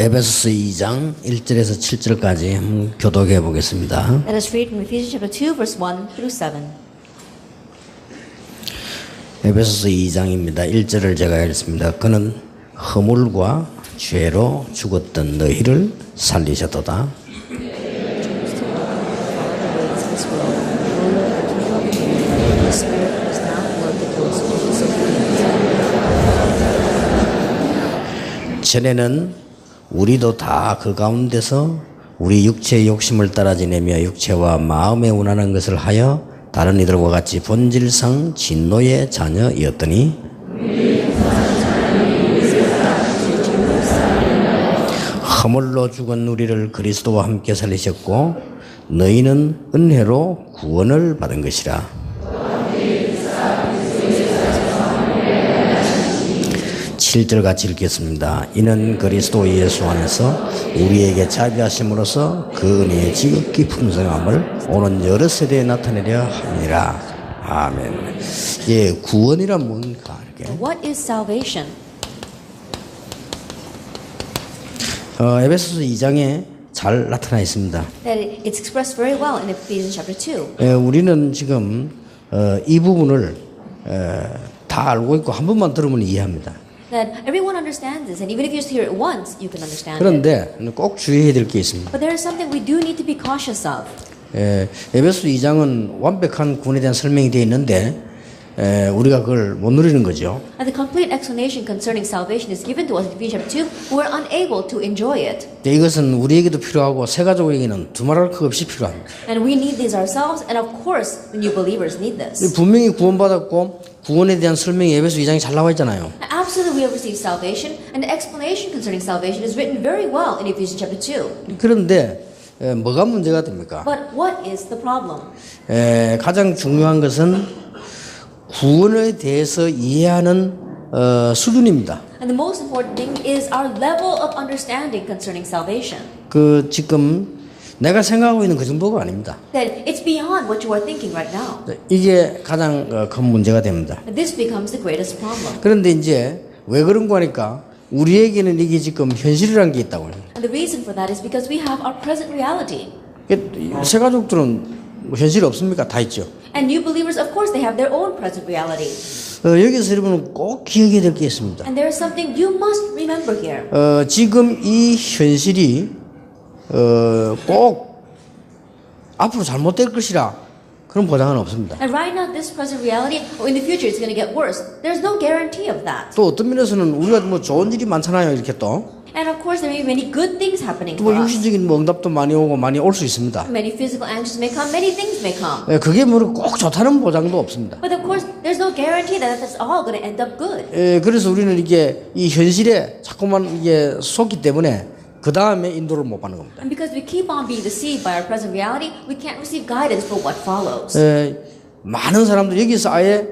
에베소서 2장 1절에서 7절까지 한번 교독해 보겠습니다. Let us read from Ephesians chapter 2, verse 1 through 7. 에베소서 2장입니다. 1절을 제가 읽습니다. 그는 허물과 죄로 죽었던 너희를 살리셨도다. 전에는 우리도 다 그 가운데서 우리 육체의 욕심을 따라 지내며 육체와 마음에 원하는 것을 하여 다른 이들과 같이 본질상 진노의 자녀이었더니 허물로 죽은 우리를 그리스도와 함께 살리셨고 너희는 은혜로 구원을 받은 것이라. 7절 같이 읽겠습니다. 이는 그리스도 예수 안에서 우리에게 자비하심으로써 그 은혜의 지극히 풍성함을 오는 여러 세대에 나타내려 함이라. 아멘. 예, 구원이란 뭔가 이렇게. What is salvation? 에베소서 2장에 잘 나타나 있습니다. That it's expressed very well in Ephesians chapter 2. 우리는 지금 이 부분을 다 알고 있고 한 번만 들으면 이해합니다. That everyone understands this, and even if you just hear it once, you can understand it. 그런데 꼭 주의해야 될 게 있습니다. But there is something we do need to be cautious of. 에베소 2장은 완벽한 구원에 대한 설명이 되어 있는데 우리가 그걸 못 누리는 거죠. And the complete explanation concerning salvation is given to us in Ephesians chapter 2. We're unable to enjoy it. 이것은 우리에게도 필요하고 새 가족에게는 두말할 것 없이 필요합니다. And we need this ourselves, and of course, the new believers need this. 분명히 구원받았고 구원에 대한 설명이 에베소 2장에 잘 나와 있잖아요. Absolutely, we have received salvation, and the explanation concerning salvation is written very well in Ephesians chapter 2. 그런데 뭐가 문제가 됩니까? But what is the problem? 가장 중요한 것은 구원에 대해서 이해하는 수준입니다. And the most important thing is our level of understanding concerning salvation. 지금 내가 생각하고 있는 그 정도가 아닙니다. That it's beyond what you are thinking right now. 이게 가장 큰 문제가 됩니다. And this becomes the greatest problem. 그런데 이제 왜 그런 거 하니까 우리에게는 이게 지금 현실이라는 게 있다고 해요. And the reason for that is because we have our present reality. 새 가족들은 현실이 없습니까? 다 있죠. And new believers, of course, they have their own present reality. 여기서 여러분은 꼭 기억해야 될 게 있습니다. And there is something you must remember here. 지금 이 현실이 꼭 앞으로 잘못될 것이라 그런 보장은 없습니다. And right now, this present reality, in the future, it's going to get worse. There's no guarantee of that. 또 어떤 면에서는 우리가 뭐 좋은 일이 많잖아요. 이렇게 또 And of course, there may be many good things happening 뭐 for us. 육신적인 뭐 응답도 많이 오고 많이 올 수 있습니다. Many physical answers may come, many things may come. 그게 뭐 꼭 좋다는 보장도 없습니다. But of course, there's no guarantee that that's all going to end up good. 그래서 우리는 이게 이 현실에 자꾸만 이게 속기 때문에 그 다음에 인도를 못 받는 겁니다. And because we keep on being deceived by our present reality, we can't receive guidance for what follows. 많은 사람들 여기서 아예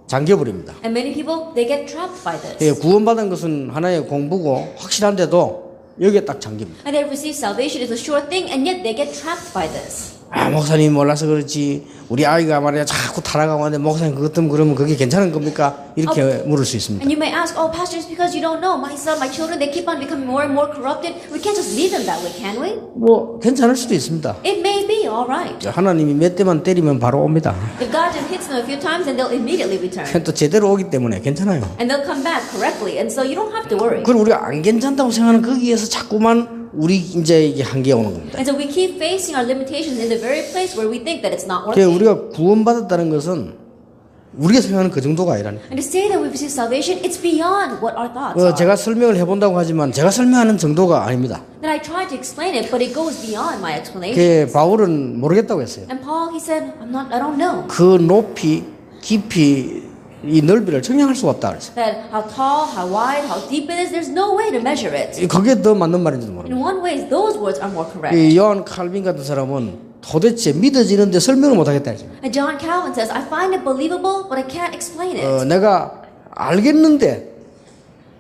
잠겨버립니다. And many people, they get trapped by this. 구원받은 것은 하나의 공부고 확실한데도 여기에 딱 잠깁니다. And they receive salvation is a sure thing, and yet they get trapped by this. 목사님이 몰라서 그렇지 우리 아이가 말이야 자꾸 타락하고 하는데 목사님 그것 때문에 그러면 그게 괜찮은 겁니까? 이렇게 물을 수 있습니다. And you may ask, oh, pastor, it's because you don't know. My son, my children, they keep on becoming more and more corrupted. We can't just leave them that way, can we? 뭐 괜찮을 수도 있습니다. It may be all right. 하나님이 몇 대만 때리면 바로 옵니다. If God just hits them a few times, then they'll immediately return. 또 제대로 오기 때문에 괜찮아요. And they'll come back correctly, and so you don't have to worry. 그럼 우리가 안 괜찮다고 생각하는 거기에서 자꾸만 우리 이제 이게 한계에 오는 겁니다. And so we keep facing our limitations in the very place where we think that it's not 그러니까 working. 우리가 구원받았다는 것은 우리가 생각하는 그 정도가 아니라는 거예요. And to say that we've received salvation, it's beyond what our thoughts are. 제가 설명을 해본다고 하지만 제가 설명하는 정도가 아닙니다. Then I tried to explain it, but it goes beyond my explanation. 바울은 모르겠다고 했어요. And Paul, he said, I don't know. 그 높이, 깊이, 이 넓이를 측량할 수가 없다 그랬어요. That how tall, how wide, how deep it is, there's no way to measure it. 그게 더 맞는 말인지도 모릅니다. In one way, those words are more correct. 이 요한 칼빈 같은 사람은 도대체 믿어지는데 설명을 못하겠다 했어요. And John Calvin says, I find it believable, but I can't explain it. 내가 알겠는데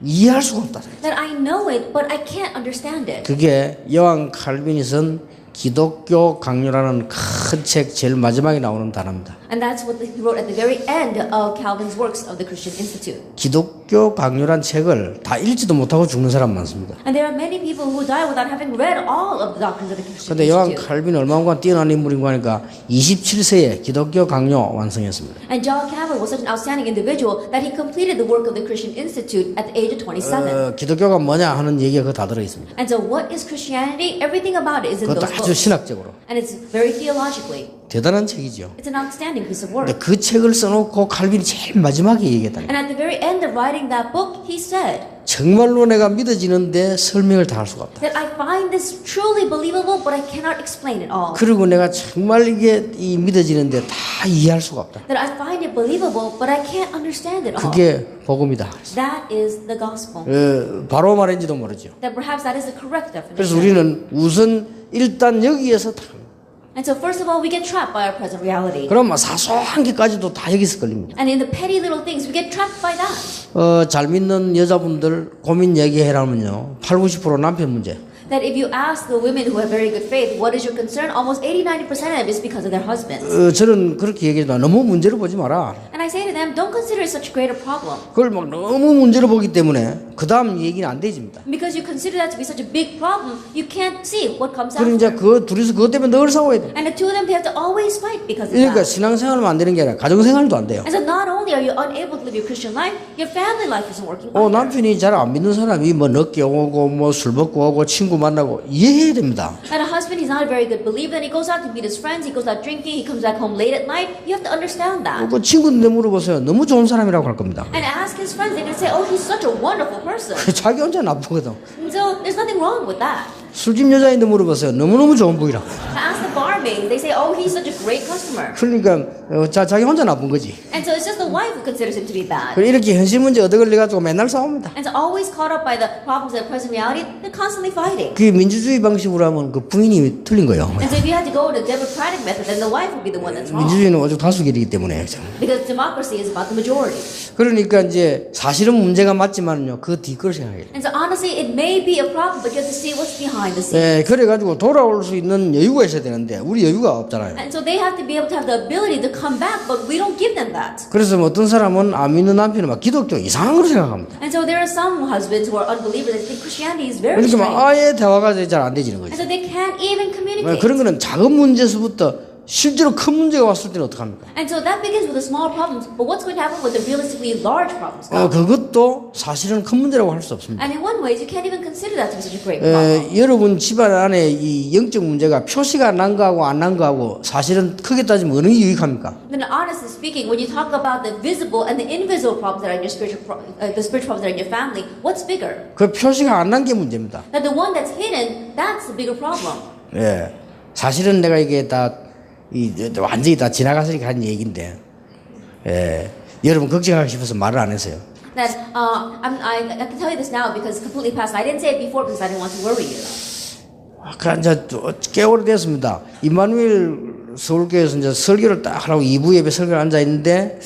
이해할 수가 없다. That I know it, but I can't understand it. 그게 요한 칼빈이 쓴 기독교 강요라는 큰 책 제일 마지막에 나오는 단어입니다. And that's what he wrote at the very end of Calvin's works of the Christian Institute. 기독교 기독교 강요란 책을 다 읽지도 못하고 죽는 사람 많습니다. And there are many people who die without having read all of the doctrines of the Christian 근데 요한 Institute. 칼빈 얼마나 뛰어난 인물인가 하니까 27세에 기독교 강요 완성했습니다. And John Calvin was such an outstanding individual that he completed the work of the Christian Institute at the age of 27. 기독교가 뭐냐 하는 얘기가 그 다 들어 있습니다. And so what is Christianity? Everything about it is in 그것도 those 아주 books. 신학적으로 And it's very theologically. 대단한 책이죠. It's an outstanding piece of 근데 work. 그 책을 써놓고 칼빈이 제일 마지막에 얘기했다니. And at the very end of writing that book, he said 정말로 내가 믿어지는데 설명을 다 할 수가 없다. that I find this truly believable, but I cannot explain it all. 그리고 내가 정말 이게 이 믿어지는데 다 이해할 수가 없다. That I find it believable, but I can't understand it all. 그게 복음이다. That is the gospel. 바로 말인지도 모르죠. That perhaps that is the correct 그래서 definition. 우리는 우선 일단 여기에서 다 And so first of all, we get trapped by our present reality. 그럼 막 사소한 게까지도 다 여기서 걸립니다. And in the petty little things, we get trapped by that. 잘 믿는 여자분들 고민 얘기해라면요. 80-90% 남편 문제. That if you ask the women who have very good faith, what is your concern? Almost 80-90% of it is because of their husbands. 저는 그렇게 얘기해도 너무 문제를 보지 마라. And I say to them, don't consider it such a greater problem. 그걸 막 너무 문제를 보기 때문에 그 다음 얘기는 안 되집니다. Because you consider that to be such a big problem, you can't see what comes 그럼 이제 after. 그 둘이서 그것 때문에 늘 싸워야 돼. And the two of them, they have to always fight because of 그러니까 that. 신앙생활만 안 되는 게 아니라 가정생활도 안 돼요. And so not only are you unable to live your Christian life, your family life isn't working either. 남편이 잘 안 믿는 사람이 뭐 늦게 오고 뭐 술 먹고 오고 친구 만나고 이해해야 됩니다. And a husband, he's not a very good believer, and he goes out to meet his friends, he goes out drinking, he comes back home late at night. You have to understand that. 그 친구들 물어보세요. 너무 좋은 사람이라고 할 겁니다. And ask his friends, they can say, oh, he's such a wonderful person. 자기 혼자 나쁘거든. And so there's nothing wrong with that. 술집 여자인데 물어보세요. 너무너무 좋은 부이라고. Ask the barmaid, they say, oh, he's such a great customer. 그러니까 자기 혼자 나쁜 거지. And so it's just the wife who considers him to be bad. 그리고 이렇게 현실 문제 얻어걸려가지고 맨날 싸웁니다. And so always caught up by the problems of the present reality, they're constantly fighting. 그 민주주의 방식으로 하면 그 부인이 틀린 거예요. And so if you had to go to the democratic method, then the wife would be the one that's wrong. 민주주의는 오직 다수결이기 때문에. Because democracy is about the majority. 그러니까 이제 사실은 문제가 맞지만요. 그 뒤걸 생각해요. And so honestly, it may be a problem, but you have to see what's behind the scenes. 그래가지고 돌아올 수 있는 여유가 있어야 되는데 우리 여유가 없잖아요. And so they have to be able to have the ability to come back, but we don't give them that. 그래서 뭐 어떤 사람은 안 믿는 남편은 막 기독교 이상한 걸 생각합니다. And so there are some husbands who are unbelievers that think Christianity is very 그러니까 막 strange. 아예 대화가 잘 안 되지는 And 거죠. so they can't even communicate. 그런 거는 작은 문제에서부터 실제로 큰 문제가 왔을 때는 어떡합니까? And so that begins with the small problems, but what's going to happen when the realistically large problems come? 그것도 사실은 큰 문제라고 할 수 없습니다. And in one way, you can't even consider that to be such a great problem. 여러분 집안 안에 이 영적 문제가 표시가 난 거하고 안 난 거하고 사실은 크게 따지면 어느 게 유익합니까? Then honestly speaking, when you talk about the visible and the invisible problems that are in your the spiritual problems that are in your family, what's bigger? 그 표시가 안 난 게 문제입니다. That the one that's hidden, that's the bigger problem. 사실은 내가 이게 다 완전히 다 지나가서니까 한 얘기인데, 여러분 걱정하기 싶어서 말을 안 했어요. That I can tell you this now because it's completely past. I didn't say it before because I didn't want to worry you. 아까 이제 꽤 오래됐습니다. 임마누엘 서울교회에서 이제 설교를 딱 하라고 2부 예배 설교를 앉아 있는데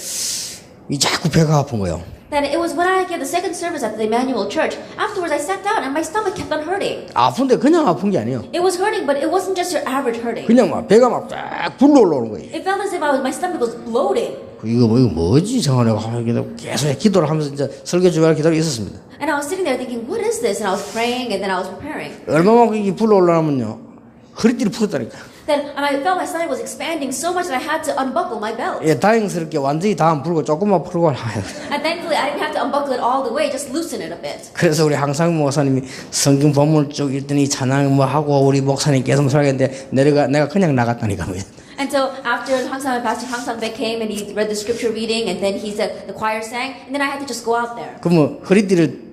이 자꾸 배가 아픈 거예요. That it was when I gave the second service at the Emmanuel Church. Afterwards, I sat down and my stomach kept on hurting. 아픈데 그냥 아픈 게 아니에요. It was hurting, but it wasn't just your average hurting. 그냥 막 배가 막 쫙 불러 올라오는 거예요. It felt as if my stomach was bloating. 이거 뭐지? 정하려고 계속 기도를 하면서 이제 설교 준비할 기도를 있었습니다. And I was sitting there thinking, what is this? And I was praying and then I was preparing. 얼마만큼 이게 불러 올라오면요. 허리띠를 풀었다니까. Then I felt my stomach was expanding so much that I had to unbuckle my belt. 다행스럽게 완전히 다 안 풀고 조금만 풀고 And thankfully, I didn't have to unbuckle it all the way, just loosen it a bit. 그래서 우리 항상 목사님이 성경 본문 쭉 읽더니 찬양 뭐 하고 우리 목사님 계속 설교했는데 내가 그냥 나갔다니까. And so after Pastor Hang Sang-baek came and he read the scripture reading and then the choir sang and then I had to just go out there. 그러면 허리띠를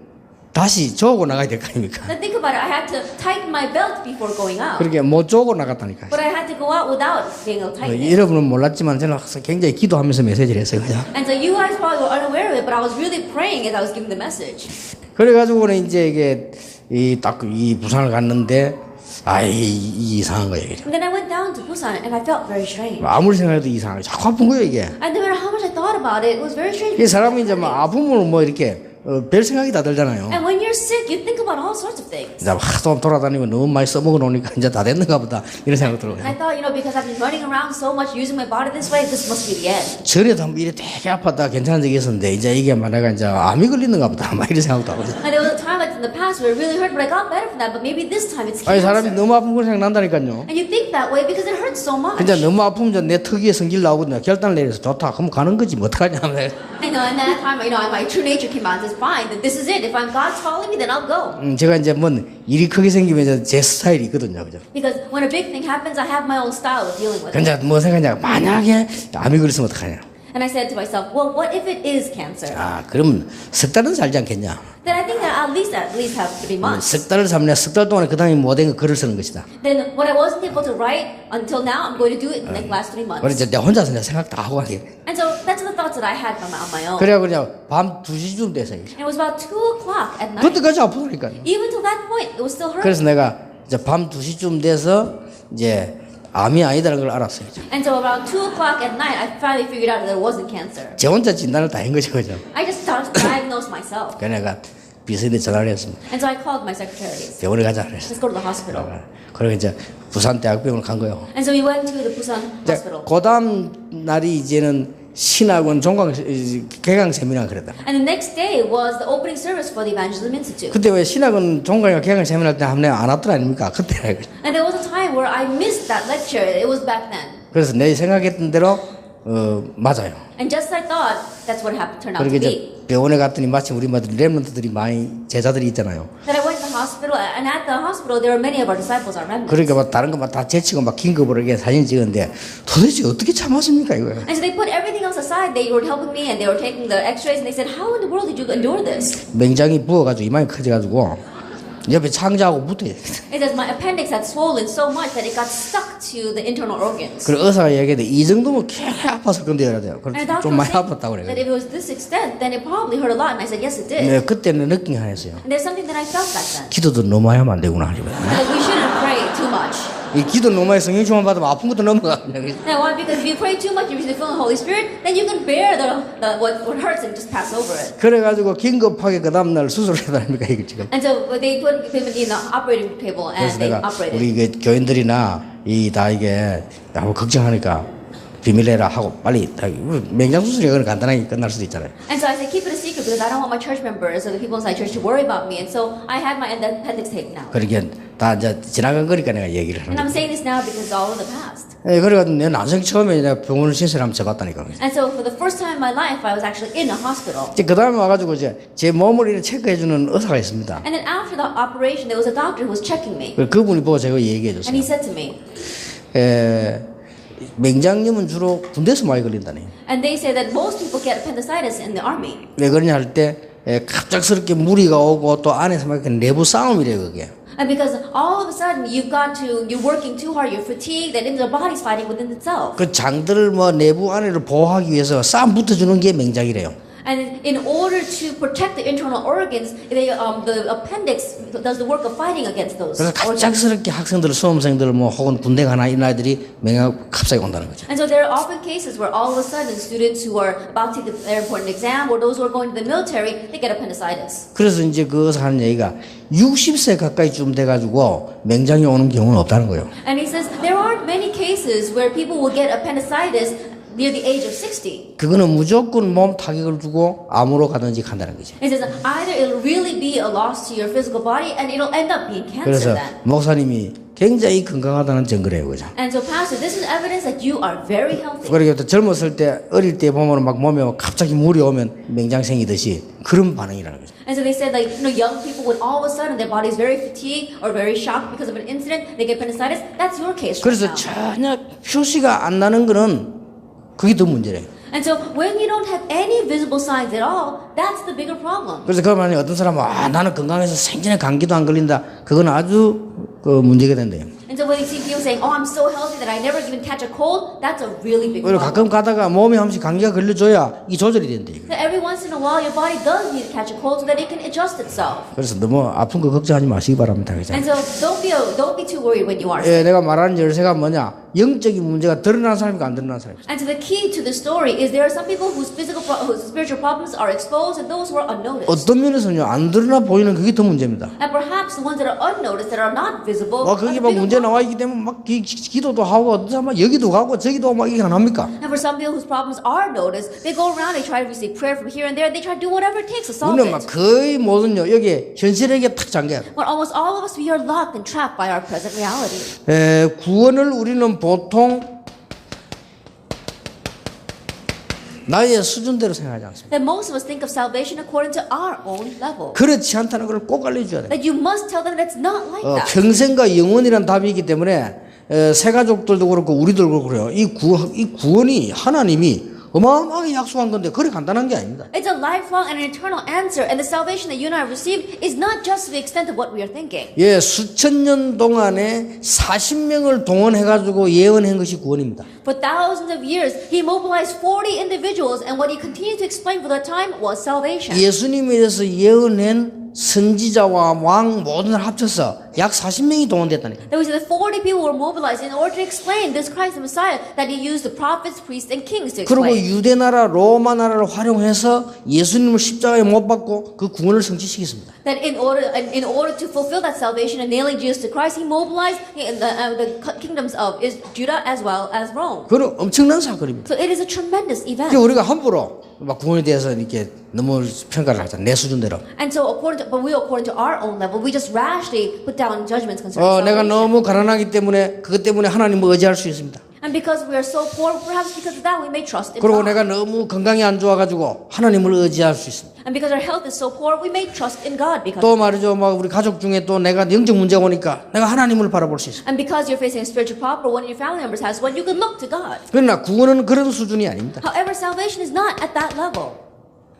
다시 조고 나가야 될 거 아닙니까? Then think about it, I had to tighten my belt before going out. 그렇게 못 조고 나갔다니까. But I had to go out without being able to tighten it. 여러분은 몰랐지만 저는 굉장히 기도하면서 메시지를 했어요. 그냥. And so you guys probably were unaware of it, but I was really praying as I was giving the message. 그래가지고는 이제 이게 이 부산을 갔는데 이상한 거예요. 이게. And then I went down to Busan and I felt very strange. 아무리 생각해도 이상해. 자꾸 아픈 거예요 이게. And no matter how much I thought about it, it was very strange. 이 사람이 이제 막 아픔을 뭐 이렇게 별 생각이 다 들잖아요. And when you're sick, you think about all sorts of things. 이제 하도 돌아다니고 너무 많이 써먹어 놓으니까 이제 다 됐는가 보다 이런 생각 들어요. And I thought, because I've been running around so much using my body this way, this must be the end. 전에도 한번 이래 되게 아팠다 괜찮은 적이 있었는데 이제 이게 내가 이제 암이 걸리는가 보다 막 이런 생각도 하고. And there was a time like in the past where it really hurt, but I got better from that. But maybe this time it's 아니 사람이 cancer. 너무 아픈 걸 생각난다니까요. And you think that way because it hurts so much. 근데 너무 아프면 내 특유의 성질 나오고 내가 결단을 내려서 좋다. 그럼 가는 거지 뭐 어떡하냐. I know, and that time, my true nature came out and says, fine, then this is it. If God's calling me, then I'll go. 제가 이제 뭐 일이 크게 생기면 이제 제 스타일이 있거든요, 그죠? Because when a big thing happens, I have my own style of dealing with it. 근데 뭐 생각하냐, 만약에 암이 걸렸으면 어떡하냐. And I said to myself, well, what if it is cancer? 아, 그럼 석 달은 살지 않겠냐? Then I think that at least have 3 months. 석 달을 살면 석 달 동안에 그 다음에 못된 거 글을 쓰는 것이다. Then what I wasn't able to write until now, I'm going to do it in the last 3 months. 그래 이제 내가 혼자서 이제 생각 다 하고 하게. And so that's the thoughts that I had on my own. 그래야 그냥 밤 2시쯤 돼서 And it was about 2 o'clock at night. 그때까지 아프다니까요. Even till that point, it was still hurting. 그래서 내가 이제 밤 2시쯤 돼서 이제 암이 아니다는 걸 알았어요. And so around 2 o'clock at night, I finally figured out that it wasn't cancer. 제 혼자 진단을 다 한 거죠, 그죠? I just started to diagnose myself. 그래서 내가 비서인데 전화를 했습니다. And so I called my secretaries. 병원에 가자 그랬어. Let's go to the hospital. 그리고 이제 부산대학병원을 간 거예요. And so we went to the Busan 이제 hospital. 그 다음 날이 이제는 신학원 종강 개강 세미나 그랬다. And the next day was the opening service for the Evangelism Institute. 그때 왜 신학원 종강이나 개강 세미나 할 때 한 번 안 왔더라 아닙니까? 그때. And there was a time where I missed that lecture. It was back then. 그래서 내 생각했던 대로 맞아요. And just as I thought, that's what happened, turned out 그렇게 to 이제 be. 병원에 갔더니 마침 우리 랩런트들이 많이 제자들이 있잖아요. Then I went to the hospital, and at the hospital, there were many of our disciples, our remnants. 그러니까 막 다른 거 막 다 제치고 막 긴급으로 이렇게 사진 찍었는데 도대체 어떻게 참았습니까 이거? And so they put everything else aside. They were helping me, and they were taking the x-rays, and they said, how in the world did you endure this? 맹장이 부어가지고 이마에 커져가지고 옆에 창자하고 붙어요. It says my appendix had swollen so much that it got stuck to the internal organs. 그리고 의사가 얘기했는데 이 정도면 꽤 아파서 건드려야 돼요. And the 그래서 doctor 좀 was 많이 saying 아팠다고 that 그래요. if it was this extent, then it probably hurt a lot. And I said, yes, it did. 네, 그때는 느낌이 하나 있어요. And there's something that I felt back then. 기도도 너무 하면 안 되구나 하죠. That we shouldn't pray too much. 이 기도 너무 많이 성령 충만 받으면 아픈 것도 넘어가. Now, why? Because if you pray too much, you receive the filling of the Holy Spirit, then you can bear what hurts and just pass over it. 그래가지고 긴급하게 그 다음날 수술했다니까 이거 지금. And so they put him in the operating table 그래서 and they 내가 operated. 우리 그 교인들이나 이 다 이게 너무 걱정하니까 비밀내라 하고 빨리 맹장 수술이 그건 간단하게 끝날 수도 있잖아요. And so I said, keep it a secret because I don't want my church members or the people inside church to worry about me. And so I had my appendix taken out. 그러니까 다 이제 지나간 거니까 내가 얘기를 하는 And I'm 거예요. saying this now because it's all in the past. 그래가지고 내 난생 처음에 내가 병원을 신세를 한번 쳐봤다니까. And so for the first time in my life, I was actually in a hospital. 이제 그 다음에 와가지고 이제 제 몸을 이렇게 체크해주는 의사가 있습니다. And then after the operation, there was a doctor who was checking me. 그분이 보고 제가 And 얘기해줬어요. he said to me, 맹장염은 주로 군대에서 많이 걸린다니. and they say that most people get appendicitis in the army. 왜 그러냐 할 때 갑작스럽게 무리가 오고 또 안에서 막 내부 싸움이래요 그게. And because all of a sudden you're working too hard, you're fatigued, and then the body's fighting within itself. 그 장들을 뭐 내부 안에를 보호하기 위해서 싸움 붙어주는 게 맹장이래요. And in order to protect the internal organs, the appendix does the work of fighting against those 그래서 organs. 갑작스럽게 학생들, 수험생들 뭐 혹은 군대 가나 이런 아이들이 맹약 갑자기 온다는 거죠. And so there are often cases where all of a sudden students who are about to take their important exam or those who are going to the military, they get appendicitis. 그래서 이제 그것을 하는 얘기가 60세 가까이쯤 돼가지고 맹장이 오는 경우는 없다는 거예요. And he says there aren't many cases where people will get appendicitis near the age of 60. 그거는 무조건 몸 타격을 주고 암으로 가든지 간다는 거죠. He says either it'll really be a loss to your physical body and it'll end up being cancer 그래서 then. 목사님이 굉장히 건강하다는 증거래요, 그죠? And so, Pastor, this is evidence that you are very healthy. 그리고 또 젊었을 때 어릴 때 보면 막 몸에 갑자기 물이 오면 맹장 생기듯이 그런 반응이라는 거죠. And so they said, like, young people when all of a sudden their body is very fatigued or very shocked because of an incident, they get appendicitis. That's your case right 그래서 now. 전혀 표시가 안 나는 거는 그게 더 문제래요. And so when you don't have any visible signs at all, that's the bigger problem. 그래서 그러면 어떤 사람은 나는 건강해서 생전에 감기도 안 걸린다. 그건 아주 문제가 된대요. And so when you see people saying, "Oh, I'm so healthy that I never even catch a cold," that's a really big 오히려 problem. 가끔 가다가 몸에 한 번씩 감기가 걸려줘야 이 조절이 된대. So every once in a while, your body does need to catch a cold so that it can adjust itself. 그래서 너무 아픈 거 걱정하지 마시기 바랍니다. 그죠? And so don't be too worried when you are sick. 예, 내가 말하는 열쇠가 뭐냐? 영적인 문제가 드러난 사람이고 안 드러난 사람이고. And so the key to the story is there are some people whose whose spiritual problems are exposed and those who are unnoticed. 어떤 면에서는요, 안 드러나 보이는 그게 더 문제입니다. And perhaps the ones that are unnoticed, that are not visible, are 그게 the 막 bigger 문제 ones. 나와 있기 때문에 막 기도도 하고 어떤 사람 막 여기도 가고 저기도 막 이게 안 합니까? And for some people whose problems are noticed, they go around, they try to receive prayer from here and there, they try to do whatever it takes to solve 우리는 막 it. 거의 모든요 여기 현실에게 탁 잠겨요. But almost all of us, we are locked and trapped by our present reality. 구원을 우리는 보통 나의 수준대로 생각하지 않습니다. That most of us think of salvation according to our own level. 그렇지 않다는 걸 꼭 알려줘야 돼요. That you must tell them that it's not like that. 평생과 영원이란 답이 있기 때문에 새 가족들도 그렇고 우리도 그렇고요. 이 구원이 하나님이 어마어마하게 약속한 건데 그리 간단한 게 아닙니다. It's a lifelong and an eternal answer, and the salvation that you and I have received is not just to the extent of what we are thinking. 예, 수천 년 동안에 40명을 동원해가지고 예언한 것이 구원입니다. For thousands of years, he mobilized 40 individuals, and what he continued to explain for that time was salvation. 예수님에 대해서 예언한 선지자와 왕 모든 걸 합쳐서 약 40명이 동원됐다니까. There was the 40 people were mobilized in order to explain this Christ the Messiah that he used the prophets, priests, and kings to 그리고 explain. 유대 나라, 로마 나라를 활용해서 예수님을 십자가에 못 박고 그 구원을 성취시켰습니다. That in order to fulfill that salvation and nailing Jesus to Christ, he mobilized the kingdoms of Judah as well as Rome. 그건 엄청난 사건입니다. So it is a tremendous event. 그러니까 우리가 함부로 막 구원에 대해서 이렇게 너무 평가를 하자. 내 수준대로. And so according to our own level, we just rashly put down judgments concerning 내가 salvation. 너무 가난하기 때문에 그것 때문에 하나님을 의지할 수 있습니다. And because we are so poor, perhaps because of that, we may trust in 그리고 God. 내가 너무 건강이 안 좋아가지고 하나님을 의지할 수 있습니다. And because our health is so poor, we may trust in God because. 또 말이죠, 막 우리 가족 중에 또 내가 영적 문제가 오니까 내가 하나님을 바라볼 수 있습니다. And because you're facing a spiritual problem, or one of your family members has one, you can look to God. 그러나 구원은 그런 수준이 아닙니다. However, salvation is not at that level.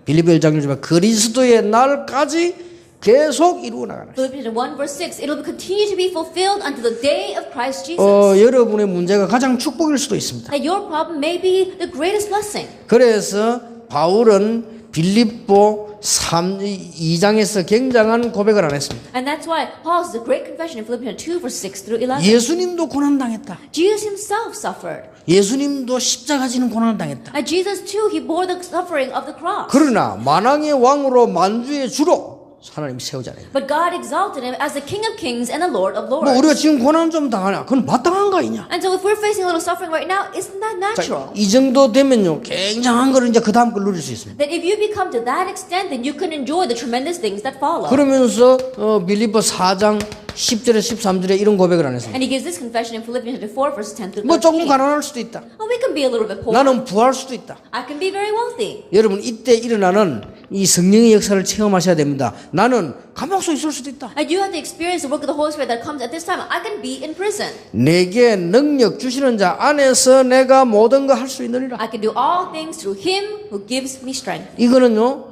빌립보 1장 6절에 그리스도의 날까지 계속 이루어 나가는. Philippians 1 verse 6, it will continue to be fulfilled until the day of Christ Jesus. 여러분의 문제가 가장 축복일 수도 있습니다. That your problem may be the greatest blessing. 그래서 바울은 빌립보 2장에서 굉장한 고백을 안 했습니다. And that's why Paul says a great confession in Philippians 2 verse 6 through 11. 예수님도 고난당했다. Jesus himself suffered. 예수님도 십자가 지는 고난을 당했다. And Jesus too, he bore the suffering of the cross. 그러나 만왕의 왕으로 만주의 주로 하나님이 세우잖아요. But God exalted him as the King of Kings and the Lord of 뭐 Lords. 우리가 지금 고난 좀 당하냐? 그건 마땅한 거 아니냐? And so if we're facing a little suffering right now, isn't that natural? 이 정도 되면요, 굉장한 거를 이제 그 다음 걸 누릴 수 있습니다. That if you become to that extent, then you can enjoy the tremendous things that follow. 그러면서 빌립보 4장 10절에 13절에 이런 고백을 안 했습니다. And he gives this confession in Philippians 4 verses 10 through 뭐 조금 13. 가난할 수도 있다. Oh, we can be a little bit poor. 나는 부할 수도 있다. I can be very wealthy. 여러분 이때 일어나는 이 성령의 역사를 체험하셔야 됩니다. 나는 감옥소에 있을 수도 있다. And you have to experience the work of the Holy Spirit that comes at this time. I can be in prison. 내게 능력 주시는 자 안에서 내가 모든 거 할 수 있느니라. I can do all things through Him who gives me strength. 이거는요,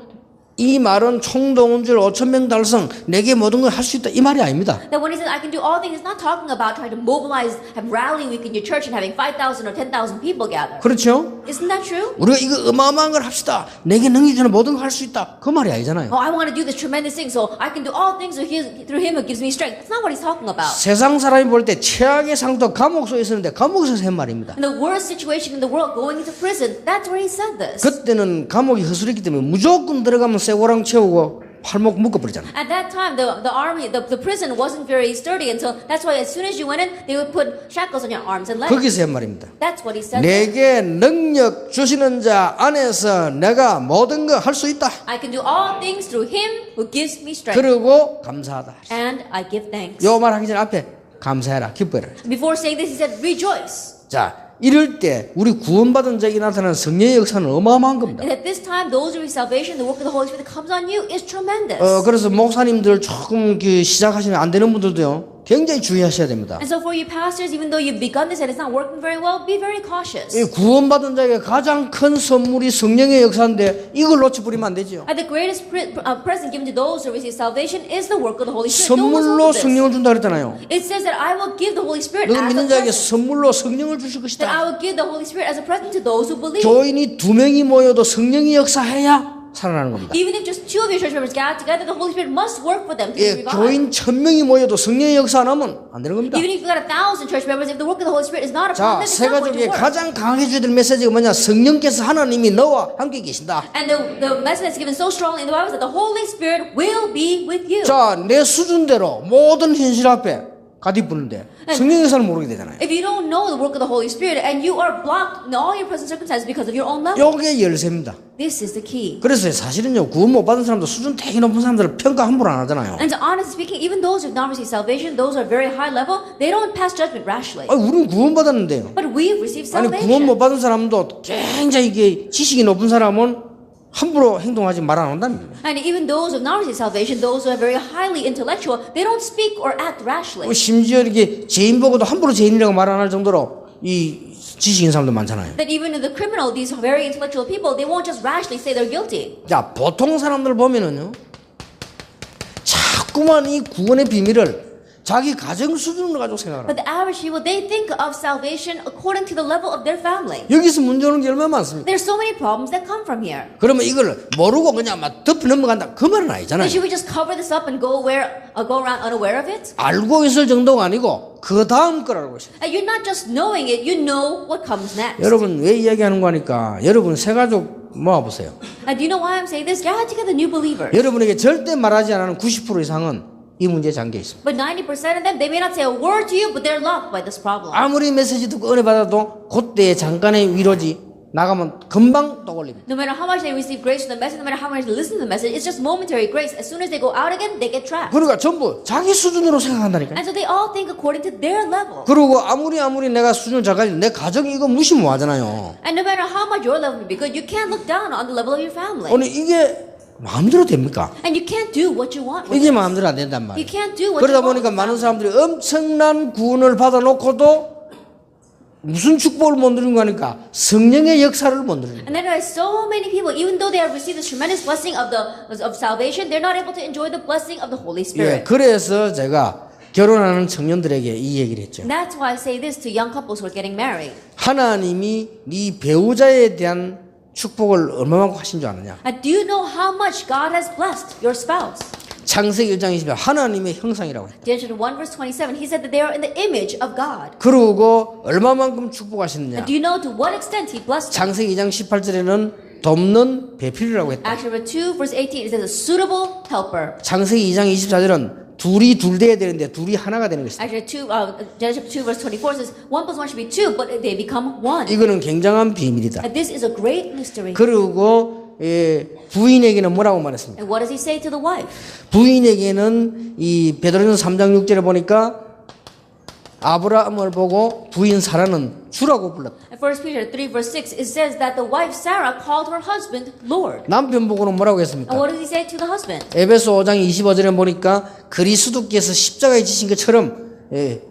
이 말은 총동원줄 5,000명 달성 내게 모든 걸 할 수 있다 이 말이 아닙니다. That when he says I can do all things, it's not talking about trying to mobilize, have rally week in your church and having 5,000 or 10,000 people gather. 그렇죠? Isn't that true? 우리가 이거 어마어마한 걸 합시다. 내게 능력 주는 모든 걸 할 수 있다. 그 말이 아니잖아요. Oh, I want to do this tremendous thing, so I can do all things through Him who gives me strength. That's not what he's talking about. 세상 사람이 볼 때 최악의 상도 감옥소에 있었는데 감옥에서 한 말입니다. In the worst situation in the world, going into prison, that's where he said this. 그때는 감옥이 허술했기 때문에 무조건 들어가면 쇠고랑 채우고 팔목 묶어버리잖아요. At that time, the army, the prison wasn't very sturdy, and so that's why as soon as you went in, they would put shackles on your arms and legs. 거기서 한 말입니다. That's what he said. 내게 능력 주시는 자 안에서 내가 모든 거 할 수 있다. I can do all things through Him who gives me strength. 그리고 감사하다. And I give thanks. 요 말 하기 전에 앞에 감사해라, 기뻐해라. Before saying this, he said, rejoice. 자, 이럴 때 우리 구원받은 자에게 나타나는 성령의 역사는 어마어마한 겁니다. And at this time, those who receive salvation, the work of the Holy Spirit that comes on you is tremendous. 그래서 목사님들 조금 시작하시면 안 되는 분들도요. 굉장히 주의하셔야 됩니다. And so for you pastors, even though you've begun this and it's not working very well, be very cautious. 이 구원받은 자에게 가장 큰 선물이 성령의 역사인데 이걸 놓쳐버리면 안 되죠. And the greatest present given to those who receive salvation is the work of the Holy Spirit. Don't lose 선물로 hold of this. 성령을 준다 그랬잖아요. It says that I will give the Holy Spirit 너희 as a 믿는 자에게 present. 선물로 성령을 주실 That I 것이다. will give the Holy Spirit as a present to those who believe. 교인이 2명이 모여도 성령이 역사해야 살아나는 겁니다. Even if just 2 of your church members gather together, the Holy Spirit must work for them to be 예, revived. 교인 1000명이 모여도 성령의 역사 안 하면 안 되는 겁니다. Even if you've got 1,000 church members, if the work of the Holy Spirit is not 자, upon them, it's not going 세가족에 to work. 가장 강하게 줘야 될 메시지가 뭐냐? 성령께서 하나님이 너와 함께 계신다. And the message that's given so strongly in the Bible is that the Holy Spirit will be with you. 자, 내 수준대로 모든 현실 앞에 가디부는데 성령의 역사를 모르게 되잖아요. If you don't know the work of the Holy Spirit and you are blocked in all your present circumstances because of your own level, 요게 열쇠입니다. this is the key. 그래서 사실은요, 구원 못 받은 사람도 수준 되게 높은 사람들을 평가 함부로 안 하잖아요. And to honestly speaking, even those who have not received salvation, those who are very high level, they don't pass judgment rashly. 우리는 구원 받았는데요. But we've received 아니, 구원 salvation. 못 받은 사람도 굉장히 이게 지식이 높은 사람은 함부로 행동하지 말아 놓는다는 거예요. And even those who have not received salvation, those who are very highly intellectual, they don't speak or act rashly. 심지어 이렇게 죄인 보고도 함부로 죄인이라고 말 안 할 정도로 이 지식인 사람도 많잖아요. That even in the criminal, these very intellectual people, they won't just rashly say they're guilty. 자, 보통 사람들 보면은요, 자꾸만 이 구원의 비밀을 자기 가정 수준으로 가지고 생각을 But 합니다. the average people, they think of salvation according to the level of their family. 여기서 문제 오는 게 얼마나 많습니까? There's so many problems that come from here. 그러면 이걸 모르고 그냥 막 덮어 넘어간다. 그 말은 아니잖아요. Then should we just cover this up and go around unaware of it? 알고 있을 정도가 아니고 그 다음 걸 알고 있어요. And you're not just knowing it, you know what comes next. 여러분 왜 이야기하는 거니까 여러분 세 가족 모아보세요. And do you know why I'm saying this? Gather together new believers. 여러분에게 절대 말하지 않는 90% 이상은 이 문제에 잠겨 있습니다. But 90% of them, they may not say a word to you, but they're locked by this problem. 아무리 메시지 듣고 은혜 받아도 그때의 잠깐의 위로지 나가면 금방 또 걸립니다. No matter how much they receive grace from the message, no matter how much they listen to the message, it's just momentary grace. As soon as they go out again, they get trapped. 그러니까 전부 자기 수준으로 생각한다니까요. And so they all think according to their level. 그리고 아무리 내가 수준을 잘 가지고 내 가정이 이거 무시 못 하잖아요. And no matter how much your level may be good, you can't look down on the level of your family. 아니 이게 마음대로 됩니까? And you can't do what you want with 이게 it. 마음대로 안 된단 You 말이에요. can't do what 그러다 you want. 보니까 많은 사람들이 엄청난 구원을 받아놓고도 무슨 축복을 못 누리는 거니까 성령의 역사를 못 누리는 거예요. And then there are so many people, even though they have received this tremendous blessing of salvation, they're not able to enjoy the blessing of the Holy 예, Spirit. 그래서 제가 결혼하는 청년들에게 이 얘기를 했죠. And that's why I say this to young couples who are getting married. 하나님이 네 배우자에 대한 축복을 얼마만큼 하신 줄 아느냐? And do you know how much God has blessed your spouse? 창세기 1장 20절 하나님의 형상이라고 했다. Genesis 1 verse 27, he said that they are in the image of God. 그러고 얼마만큼 축복하셨느냐? And do you know to what extent he blessed them? 창세기 2장 18절에는 돕는 배필이라고 했다. Actually, 2 verse 18, it says a suitable helper. 창세기 2장 24절은 둘이 둘 돼야 되는데 둘이 하나가 되는 것이다. Actually, Genesis 2 verse 24 says 1 plus 1 should be 2, but they become 1. 이거는 굉장한 비밀이다. And this is a great mystery. 그리고 부인에게는 뭐라고 말했습니까? And what does he say to the wife? 부인에게는 이 베드로전서 3장 6절에 보니까 아브라함을 보고 부인 사라는 주라고 불렀다. In 1 Peter 3 verse 6, it says that the wife Sarah called her husband Lord. 남편 보고는 뭐라고 And 했습니까? what does he say to the husband? 에베소 5장 25절에 보니까 그리스도께서 십자가에 지신 것처럼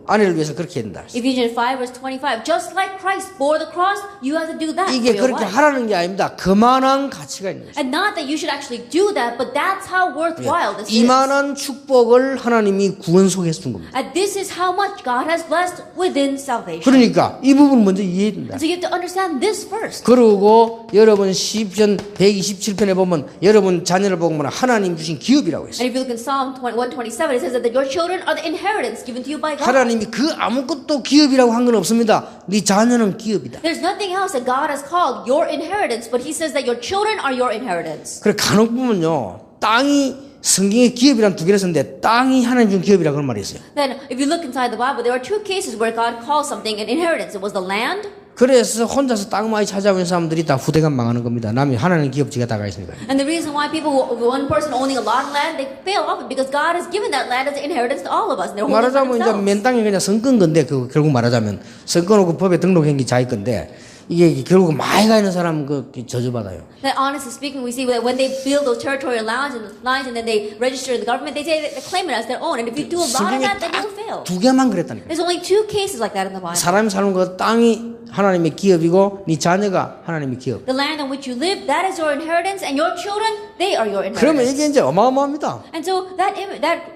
아내를 위해서 그렇게 된다. Ephesians 5 verse 25, just like Christ bore the cross, you have to do that for 이게 your 그렇게 wife. 하라는 게 아닙니다. 그만한 가치가 있는 것이죠. And not that you should actually do that, but that's how worthwhile this is. 이만한 축복을 하나님이 구원 속에서 준 겁니다. And this is how much God has blessed within salvation. 그러니까 이 부분 먼저 이해해야 된다. So you have to understand this first. 그리고 여러분 시편 127편에 보면 여러분 자녀를 보면 하나님 주신 기업이라고 했어요. And if you look in Psalm 127, it says that your children are the inheritance given to you by God. 하나님이 그 아무것도 기업이라고 한 건 없습니다. 네 자녀는 기업이다. There's nothing else that God has called your inheritance, but He says that your children are your inheritance. 그래 간혹 보면요 땅이 성경에 기업이란 두 개를 썼는데 땅이 하나님 준 기업이라 그런 말이 있어요. Then, if you look inside the Bible, there are two cases where God calls something an inheritance. It was the land. 그래서 혼자서 땅 많이 찾아오는 사람들이 다 후대간 망하는 겁니다. 남이 하나님 기업지가 다가 있으니까. And the reason why people, one person owning a lot of land, they fail often because God has given that land as an inheritance to all of us. And they're holding it for 말하자면 이제 themselves. 맨 땅이 그냥 성권 건데 그 결국 말하자면 성권 없고 법에 등록한 게 자기 건데 이게 결국 많이 가 있는 사람은 그 저주받아요. That honestly speaking, we see that when they build those territorial lines and then they register in the government, they say they claim it as their own. And if you do a lot of 성경에 that, then you'll fail. 딱 두 개만 그랬다니까. There's only 2 cases like that in the Bible. 사람이 사는 그 땅이 하나님의 기업이고 네 자녀가 하나님의 기업. The land on which you live, that is your inheritance, and your children, they are your 그러면 inheritance. 이게 이제 어마어마합니다. And so that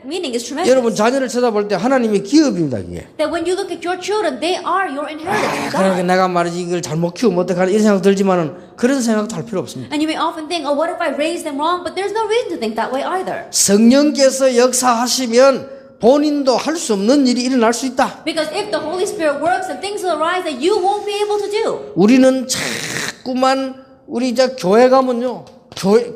meaning is tremendous. 여러분 자녀를 쳐다볼 때 하나님의 기업입니다 이게. That when you look at your children, they are your inheritance. from 그러니까 God. 내가 말이지 이걸 잘못 키우면 어떡하나 이런 생각 들지만은 그런 생각도 할 필요 없습니다. And you may often think, oh, what if I raise them wrong? But there's no reason to think that way either. 성령께서 역사하시면 본인도 할 수 없는 일이 일어날 수 있다. Because if the Holy Spirit works, then things will arise that you won't be able to do. 우리는 자꾸만 우리 이제 교회 가면요.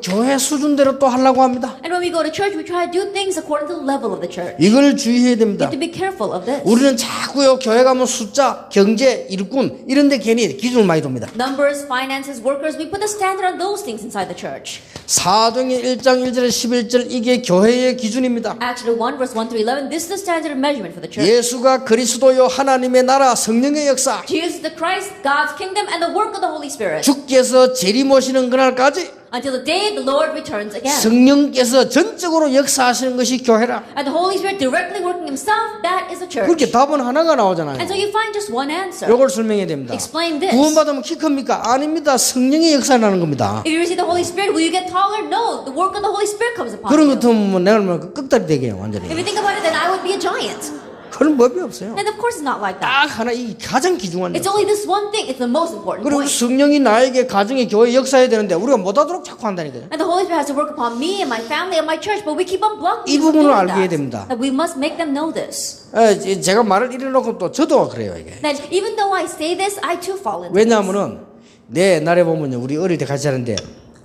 교회 수준대로 또 하려고 합니다. And when we go to church, we try to do things according to the level of the church. 이걸 주의해야 You 됩니다. have to be careful of this. 우리는 자꾸요 교회 가면 숫자, 경제, 일꾼 이런 데 괜히 기준을 많이 둡니다. Numbers, finances, workers, we put the standard on those things inside the church. 사도행전 1장 1절에 11절 이게 교회의 기준입니다. Acts 1 verse 1 through 11, this is the standard of measurement for the church. 예수가 그리스도요 하나님의 나라 성령의 역사 Jesus the Christ, God's kingdom, and the work of the Holy Spirit. 주께서 재림오시는 그날까지 Until the day the Lord returns again. 성령께서 전적으로 역사하시는 것이 교회라. And the Holy Spirit directly working himself, that is the church. 그렇게 답은 하나가 나오잖아요. And so you find just one answer. 이걸 설명해야 됩니다. Explain this. 구원받으면 키 큽니까? 아닙니다. 성령의 역사라는 겁니다. If you receive the Holy Spirit, will you get taller? No. The work of the Holy Spirit comes upon 그런 you. 것 같으면 뭐 내가 뭐 끝다리 되게 해요 완전히. If you think about it, then I would be a giant. 그런 법이 없어요. And of course it's not like that. 딱 하나 이 가장 귀중한 일. It's only this one thing. It's the most important 그리고 point. 성령이 나에게 가정에 교회 역사해야 되는데 우리가 못하도록 자꾸 한다니까요. And the Holy Spirit has to work upon me and my family and my church, but we keep on blocking 이 you from 부분을 doing 알게 that. 됩니다. That we must make them know this. 제가 말을 이래놓고 또 저도 그래요 이게. That even though I say this, I too fall into this. 왜냐하면은 내 옛날에 보면요 우리 어릴 때 같이 자는데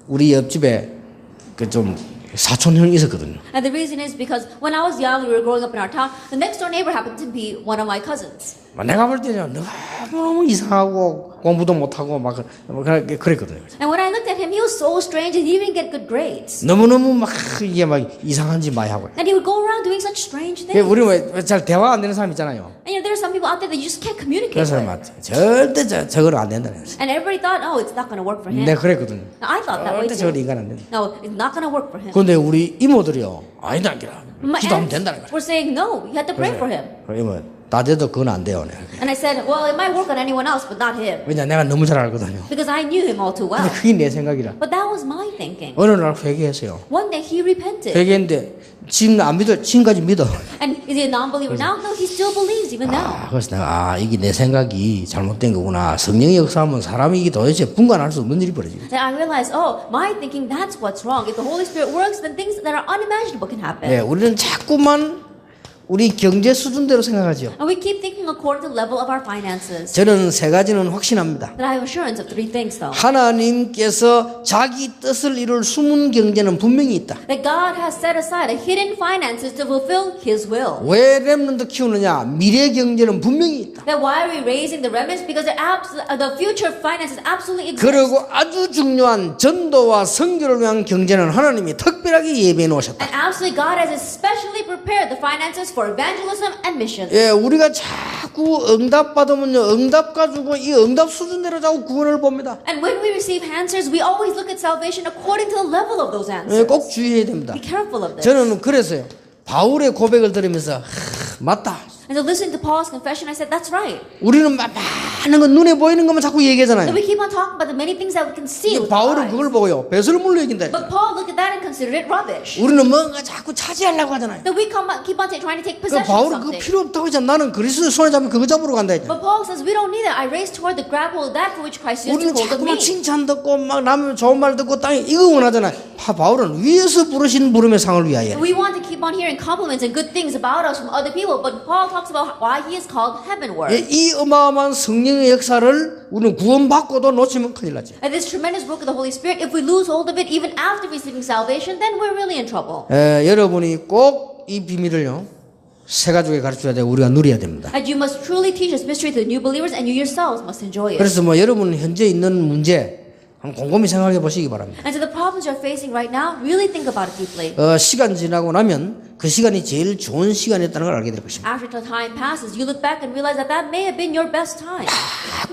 우리 옆집에 그 좀 사촌 형이 있었거든요. And the reason is because when I was young, we were growing up in our town, the next door neighbor happened to be one of my cousins. 내가 볼 때는 너무 이상하고 공부도 못하고 막 그랬거든요. And when I looked at him, he was so strange and he didn't get good grades. 너무너무 막 이게 막 이상한 짓 많이 하고. And he would go around doing such strange things. 우리 잘 대화 안 되는 사람 있잖아요. And there are some people out there that you just can't communicate 그래서 with. 막 절대 저거는 안 된다는 거지. And everybody thought, oh, it's not going to work for him. 내가 그랬거든요. Now, I thought that way 절대 저거 too. 인간 안 된다. No, it's not going to work for him. 근데 우리 이모들이요. 아니다 안기라. My 기도하면 aunts 된다는 거야. were saying, no, you have to pray for him. 이모 나대도 그건 안 돼요. 내가. And I said, well, it might work on anyone else, but not him. 왜냐 내가 너무 잘 알거든요. Because I knew him all too well. 근데 그게 내 생각이라. But that was my thinking. 어느 날 회개했어요. One day he repented. 회개했는데 지금 안 믿어. 지금까지 믿어. And is he a non-believer now? No, he still believes even now. 그래서 내가 이게 내 생각이 잘못된 거구나. 성령의 역사하면 사람이 이게 도대체 분간할 수 없는 일이 벌어지거든. Then I realized, oh, my thinking, that's what's wrong. If the Holy Spirit works, then things that are unimaginable can happen. 네, 우리는 자꾸만 우리 경제 수준대로 생각하죠. And we keep thinking according to the level of our finances. 저는 세 가지는 확신합니다. But I have assurance of 3 things though. 하나님께서 자기 뜻을 이룰 숨은 경제는 분명히 있다. That God has set aside a hidden finances to fulfill His will. 왜 렘넌트 키우느냐? 미래 경제는 분명히 있다. That why are we raising the remnants? Because the future finances absolutely exist. 그리고 아주 중요한 전도와 선교를 위한 경제는 하나님이 특별하게 예배해 놓으셨다. And absolutely God has especially prepared the finances for evangelism and mission. 예, 우리가 자꾸 응답 받으면요, 응답 가지고 이 응답 수준대로 자꾸 구원을 봅니다. And when we receive answers, we always look at salvation according to the level of those 예, answers. 꼭 주의해야 됩니다. Be careful of this. 저는 그랬어요. 바울의 고백을 들으면서 맞다. And so listening to Paul's confession, I said, that's right. 우리는 많은 건 눈에 보이는 것만 자꾸 얘기하잖아요. So we keep on talking about the many things that we can see with our 바울은 eyes. 그걸 보고요. 배설물로 얘긴다. But Paul looked at that and considered it rubbish. 우리는 뭔가 자꾸 차지하려고 하잖아요. That we keep on trying to take 그 possession of 바울은 그거 something. 필요 없다고 했잖아. 나는 그리스도의 손에 잡으면 그거 잡으러 간다 했잖아. But Paul says, we don't need that. I race toward the grapple of that for which Christ used to 우리는 hold of 자꾸만 me. 칭찬 듣고 막 남의 좋은 말 듣고 땅에 이거 원하잖아요. 바울은 위에서 부르신 부름의 상을 위하여. We want to keep on hearing compliments and good things about us from other people, but Paul talks about why he is called heavenward. 예, 이 어마어마한 성령의 역사를 우리는 구원받고도 놓치면 큰일 나죠. And this tremendous work of the Holy Spirit, if we lose hold of it even after receiving salvation, then we're really in trouble. 여러분이 꼭 이 비밀을요 새 가족에 가르쳐야 되고 우리가 누려야 됩니다. And you must truly teach this mystery to the new believers, and you yourselves must enjoy it. 그래서 뭐 여러분 현재 있는 문제 한번 곰곰이 생각해 보시기 바랍니다. And so the problems you're facing right now, really think about it deeply. 시간 지나고 나면 그 시간이 제일 좋은 시간이었다는 걸 알게 될 것입니다. After the time passes, you look back and realize that that may have been your best time.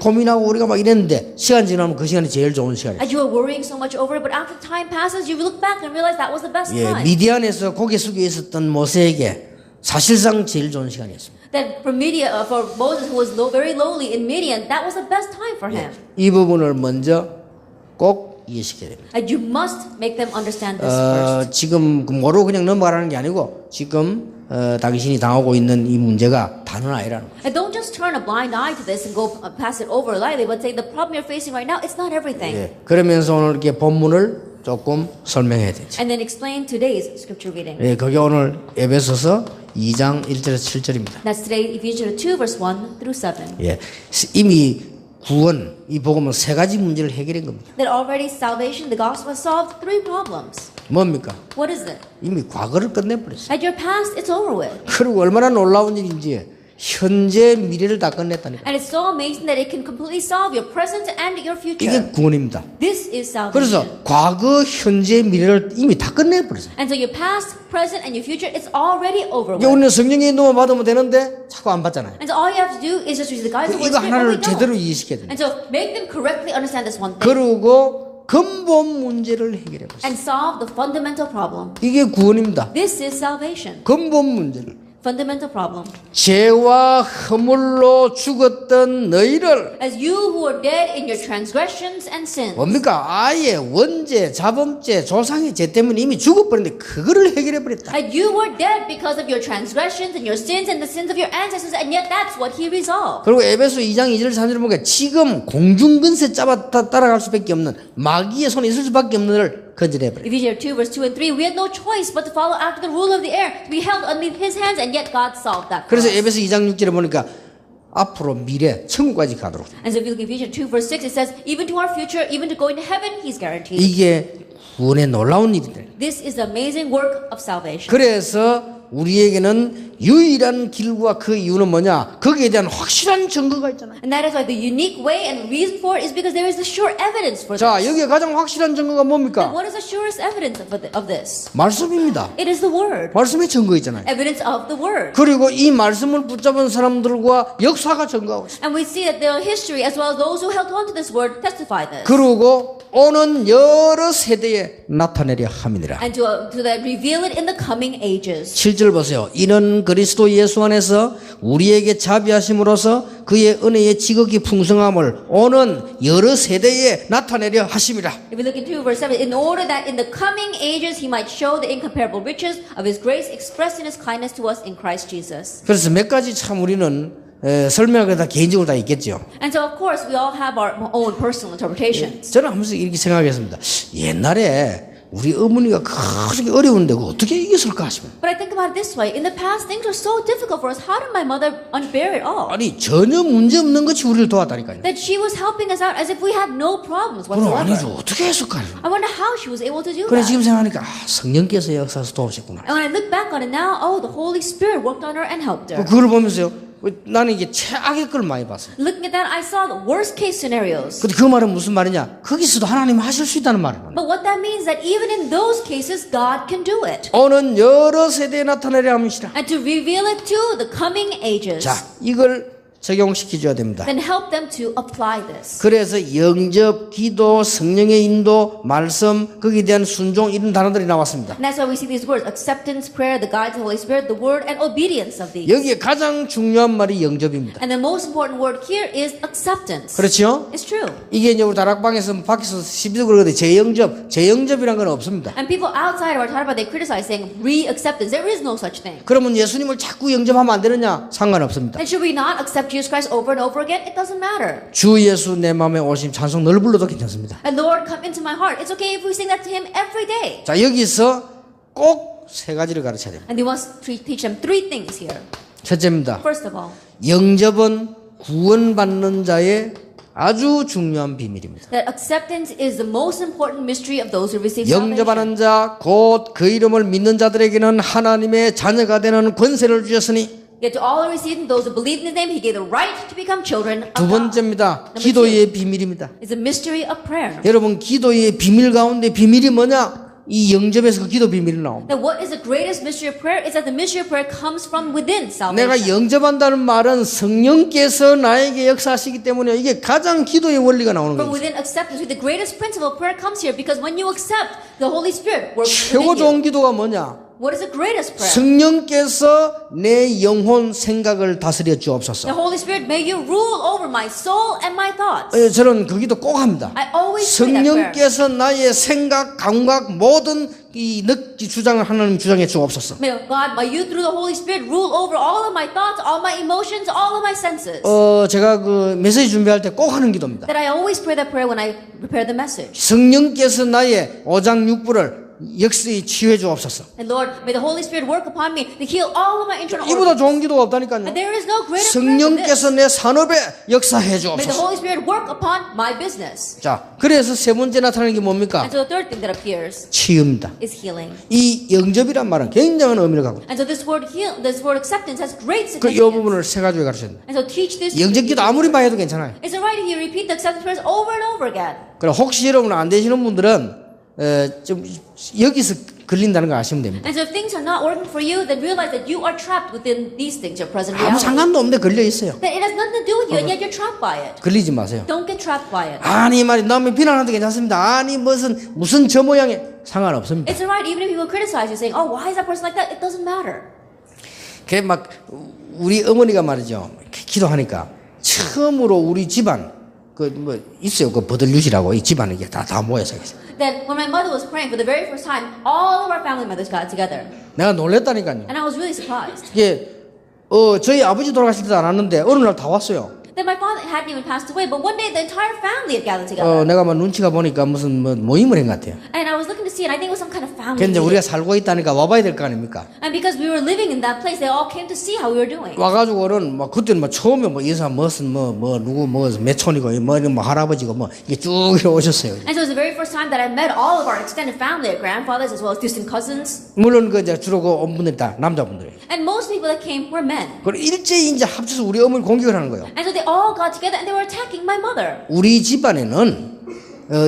고민하고 우리가 막 이랬는데 시간 지나면 그 시간이 제일 좋은 시간이에요. And you were worrying so much over it, but after time passes, you look back and realize that was the best 예, time. 미디안에서 고개 숙여 있었던 모세에게 사실상 제일 좋은 시간이었습니다. That for Moses, who was very lowly in Midian, that was the best time for him. 이 부분을 먼저 꼭 이해시켜야 됩니다. And you must make them understand this first. 지금 모르고 그냥 넘어가라는 게 아니고 지금 당신이 당하고 있는 이 문제가 다는 아니라는 거예요. And don't just turn a blind eye to this and go pass it over lightly, but say the problem you're facing right now, it's not everything. 예, 그러면서 오늘 이렇게 본문을 조금 설명해야 되죠. And then explain today's scripture reading. 예, 그게 오늘 에베소서 2장 1절에서 7절입니다. That's today Ephesians 2 verse 1 through 7. 예, 이미 구원, 이 복음은 세 가지 문제를 해결한 겁니다. That already salvation, the gospel has solved three problems. 뭡니까? What is it? 이미 과거를 끝내버렸어요. At your past, it's over with. 그리고 얼마나 놀라운 일인지 현재 미래를 다 끝냈다니까. And it's so amazing that it can completely solve your present and your 이게 future. 구원입니다. This is 그래서 salvation. 과거, 현재, 미래를 이미 다 끝내버렸어요. And so your past, present, and your future, it's already over 이게 with. 우리는 성령의 인도만 받으면 되는데 자꾸 안 받잖아요. And so all you have to do is just receive the guidance of the Holy 이거 Spirit, but we 하나를 제대로 don't. 이해시켜야 됩니다. And so make them correctly understand this one thing. 그리고 근본 문제를 해결해 보세요. And solve the fundamental problem. 이게 구원입니다. This is salvation. 근본 문제를. Fundamental problem. 죄와 허물로 죽었던 너희를 As you who are dead in your transgressions and sins. 뭡니까? 아예 원죄, 자범죄, 조상의 죄 때문에 이미 죽어버렸는데 그거를 해결해 버렸다. And you were dead because of your transgressions and your sins and the sins of your ancestors, and yet that's what he resolved. 그리고 에베소 2장 2절 3절 보니까 지금 공중근세 따라갈 수밖에 없는 마귀의 손에 있을 수밖에 없는 것을 건져내 버렸다. Ephesians 2 verse 2 and 3, we had no choice but to follow after the rule of the air, to be held underneath his hands, and yet God solved that for 그래서 us. 에베소 2장 6절에 보니까 앞으로 미래 천국까지 가도록. And so if you look at Ephesians 2 verse 6, it says, even to our future, even to go into heaven, he's guaranteed. 이게 구원의 놀라운 일이다. This is the amazing work of salvation. 그래서 우리에게는 유일한 길과 그 이유는 뭐냐? 거기에 대한 확실한 증거가 있잖아요. And that is why the unique way and reason for it is because there is the sure evidence for 자, this. 여기에 가장 확실한 증거가 뭡니까? What is the surest evidence of this? 말씀입니다. It is the word. 말씀의 증거 있잖아요. Evidence of the word. 그리고 이 말씀을 붙잡은 사람들과 역사가 증거하고 있어요. And we see that the history as well as those who held on to this word testify this. 그리고 오는 여러 세대에 나타내려 함이니라. And to that reveal it in the coming ages. 7절 보세요. 이는 그리스도 예수 안에서 우리에게 자비하심으로써 그의 은혜의 지극히 풍성함을 오는 여러 세대에 나타내려 하심이라. If we look into verse 7, in order that in the coming ages he might show the incomparable riches of his grace expressed in his kindness to us in Christ Jesus. 그래서 몇 가지 참 우리는 설명하기 다 개인적으로 다 있겠죠. And so of course we all have our own personal interpretations. 저는 하면서 이렇게 생각했습니다. 옛날에 우리 어머니가 그렇게 어려운데 어떻게 이겼을까 싶어요. But I think about it this way. In the past, things were so difficult for us. How did my mother unbear it all? 아니 전혀 문제 없는 것이 우리를 도왔다니까요. That she was helping us out as if we had no problems 그럼 아니죠. whatsoever. 어떻게 했을까요? I wonder how she was able to do 그래 that. 지금 생각하니까 성령께서 역사에서 도우셨구나. And when I look back on it now, oh, the Holy Spirit worked on her and helped her. 그걸 보면서요. 나는 이게 최악의 걸 많이 봤어요. Looking at that, I saw the worst case scenarios. 근데 그 말은 무슨 말이냐? 거기서도 하나님 하실 수 있다는 말이에요. But what that means is that even in those cases, God can do it. 오는 여러 세대에 나타내려 함이시라. And to reveal it to the coming ages. 자, 이걸 적용시켜줘야 됩니다. Then help them to apply this. 그래서 영접, 기도, 성령의 인도, 말씀, 거기에 대한 순종 이런 단어들이 나왔습니다. And that's why we see these words, acceptance, prayer, the guidance of the Holy Spirit, the word, and obedience of these. 여기에 가장 중요한 말이 영접입니다. And the most important word here is acceptance. 그렇죠? It's true. 이게 이제 우리 다락방에서 밖에서 시비도 그러거든요. 재영접이란 건 없습니다. And people outside of our Tharpa, they criticize saying re-acceptance. There is no such thing. 그러면 예수님을 자꾸 영접하면 안 되느냐? 상관없습니다. And should we not accept Jesus Christ over and over again? It doesn't matter. 주 예수 내 마음에 오심 찬송 늘 불러도 괜찮습니다. And Lord, come into my heart. It's okay if we sing that to Him every day. 자, 여기서 꼭 세 가지를 가르쳐야 됩니다. And He wants to teach them three things here. 첫째입니다. First of all, 영접은 구원받는 자의 아주 중요한 비밀입니다. that acceptance is the most important mystery of those who receive salvation. 영접하는 자, 곧 그 이름을 믿는 자들에게는 하나님의 자녀가 되는 권세를 주셨으니 Yet to all who received him, those who believed in his name, he gave the right to become children of 두 God. 번째입니다. 기도의 비밀입니다. It's a mystery of prayer. 여러분 기도의 비밀 가운데 비밀이 뭐냐? 이 영접에서 그 기도 비밀이 나옵니다. Now, what is the greatest mystery of prayer? Is that the mystery of prayer comes from within 내가 salvation. 영접한다는 말은 성령께서 나에게 역사하시기 때문에 이게 가장 기도의 원리가 나오는 From 거예요. within acceptance, the greatest principle of prayer comes here because when you accept, the Holy Spirit works 최고 within you. 좋은 기도가 뭐냐? What is the greatest prayer? 성령께서 내 영혼 생각을 다스려 주옵소서. The Holy Spirit, may you rule over my soul and my thoughts. 저는 그 기도 꼭 합니다. I always pray that prayer. 성령께서 나의 생각, 감각 모든 이 주장을 하나님 주장해 주옵소서. May God, may you through the Holy Spirit rule over all of my thoughts, all my emotions, all of my senses. 제가 그 메시지 준비할 때 꼭 하는 기도입니다. That I always pray that prayer when I prepare the message. 성령께서 나의 오장육부를 역시 치유해 주옵소서. And Lord, may the Holy Spirit work upon me to heal all of my internal 이보다 organs. 좋은 기도가 없다니까요. And there is no greater prayer than this. 성령께서 내 산업에 역사해 May the 주옵소서. Holy Spirit work upon my business. 자, 그래서 세 번째 나타나는 게 뭡니까? And so the third thing that appears 치유입니다. is healing. 이 영접이란 말은 굉장한 의미를 갖고 있다. And so this word heal, this word acceptance has great 그 이 significance. 부분을 세 가지로 가르쳤습니다. And so teach this. 영접기도 아무리 많이 해도 괜찮아요. It's alright if you repeat the acceptance prayers over and over again. 그럼 혹시 여러분 안 되시는 분들은 좀 여기서 걸린다는 걸 아시면 됩니다. And so if things are not working for you, then realize that you are trapped within these things, your present 아무 reality. 상관도 없는데 걸려 있어요. That it has nothing to do with you, and yet you're trapped by it. 걸리지 마세요. Don't get trapped by it. 아니 말이 남의 비난하도 괜찮습니다. 아니 무슨 저 모양에 상관없습니다. It's alright even if people criticize you, saying, "Oh, why is that person like that?" It doesn't matter. 그게 막 우리 어머니가 말이죠. 기도하니까 처음으로 우리 집안 그 뭐 있어요. 그 버들류시라고 이 집안에 이게 다 모여서 있어요. Then when my mother was praying for the very first time, all of our family members got together, 내가 놀랬다니까요. and I was really surprised. 이게 저희 아버지 돌아가실 때도 안 왔는데 어느 날 다 왔어요. Then my father hadn't even passed away, but one day the entire family had gathered together. 내가 막 눈치가 보니까 무슨 뭐 모임을 한 것 같아요. And I was looking to see, and I think it was some kind of family 근데 meeting. 우리가 살고 있다니까 와봐야 될 거 아닙니까? And because we were living in that place, they all came to see how we were doing. 와가지고는 막 그때는 막 처음에 뭐 이 사람 무슨 뭐 누구 뭐 매촌이고 뭐 할아버지고 뭐 이게 쭉 이렇게 오셨어요. And so it was the very first time that I met all of our extended family, our grandfathers as well as distant cousins. 물론 그 이제 주로 그 온 분들이 다 남자분들이에요. And most people that came were men. 그리고 일제히 이제 합쳐서 우리 어머니를 공격을 하는 거예요. And so they all got together and they were attacking my mother. 우리 집안에는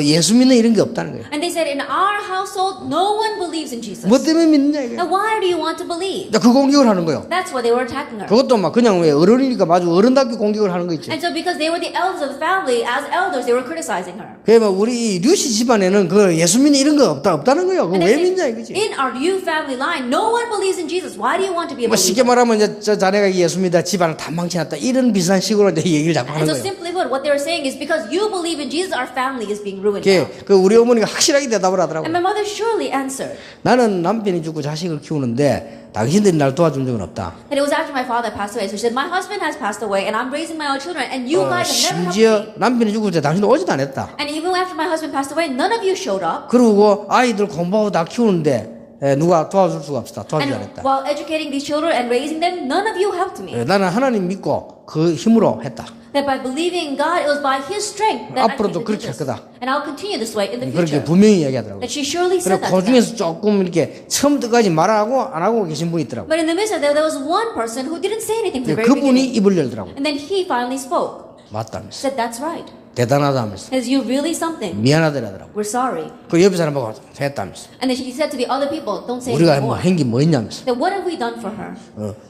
예수 믿는 이런 게 없다는 거예요. And they said, in our household, no one believes in Jesus. 뭐 때문에 믿느냐 이게. Now, why do you want to believe? 그 공격을 하는 거예요. That's why they were attacking her. 그것도 막 그냥 왜 어른이니까 마주 어른답게 공격을 하는 거 있죠. And so because they were the elders of the family, as elders, they were criticizing her. 그래 뭐 우리 류씨 집안에는 그 예수 믿는 이런 거 없다는 거예요. 그거 And 왜 they 믿냐 said, 이거지. in our Yu family line, no one believes in Jesus. Why do you want to be a 뭐 쉽게 believer? 말하면 이제 저 자네가 예수 믿다 집안을 다 망쳐놨다 이런 비슷한 식으로 이제 얘기를 자꾸 And 하는 so 거예요. simply put, what they were saying is because you believe in Jesus, our family is being ruined 그게 now. 그 우리 어머니가 확실하게 대답을 And 하더라고요. my mother surely answered. 나는 남편이 죽고 자식을 키우는데 당신들이 날 도와준 적은 없다. And it was after my father passed away. So she said, my husband has passed away and I'm raising my own children and you guys have never helped 심지어 me. 남편이 죽을 때 당신도 오지도 안 했다. And even after my husband passed away, none of you showed up. 그러고 아이들 공부하고 다 키우는데 누가 도와줄 수가 없다. 도와주지 And 않았다. while educating these children and raising them, none of you helped me. 나는 하나님 믿고 그 힘으로 했다. That by believing in God, it was by His strength that I 앞으로도 could do 그렇게 this. 할 거다. And I'll continue this way in the 그렇게 future. 분명히 이야기하더라고요. That she surely 그리고 said that. 그 to them. 중에서 조금 이렇게 처음부터까지 말하고 안 하고 계신 분이 있더라고요. But in the midst of that, there was one person who didn't say anything from the very 그분이 beginning. 입을 열더라고요. And then he finally spoke. 맞다면서. Said, that's right. 대단하다면서. Is you really something? 미안하더라고요. We're sorry. 그 옆에 사람 보고 했다면서. And then she said to the other people, don't say 우리가 뭐 anymore. 한 게 뭐 있냐면서. Then what have we done for her?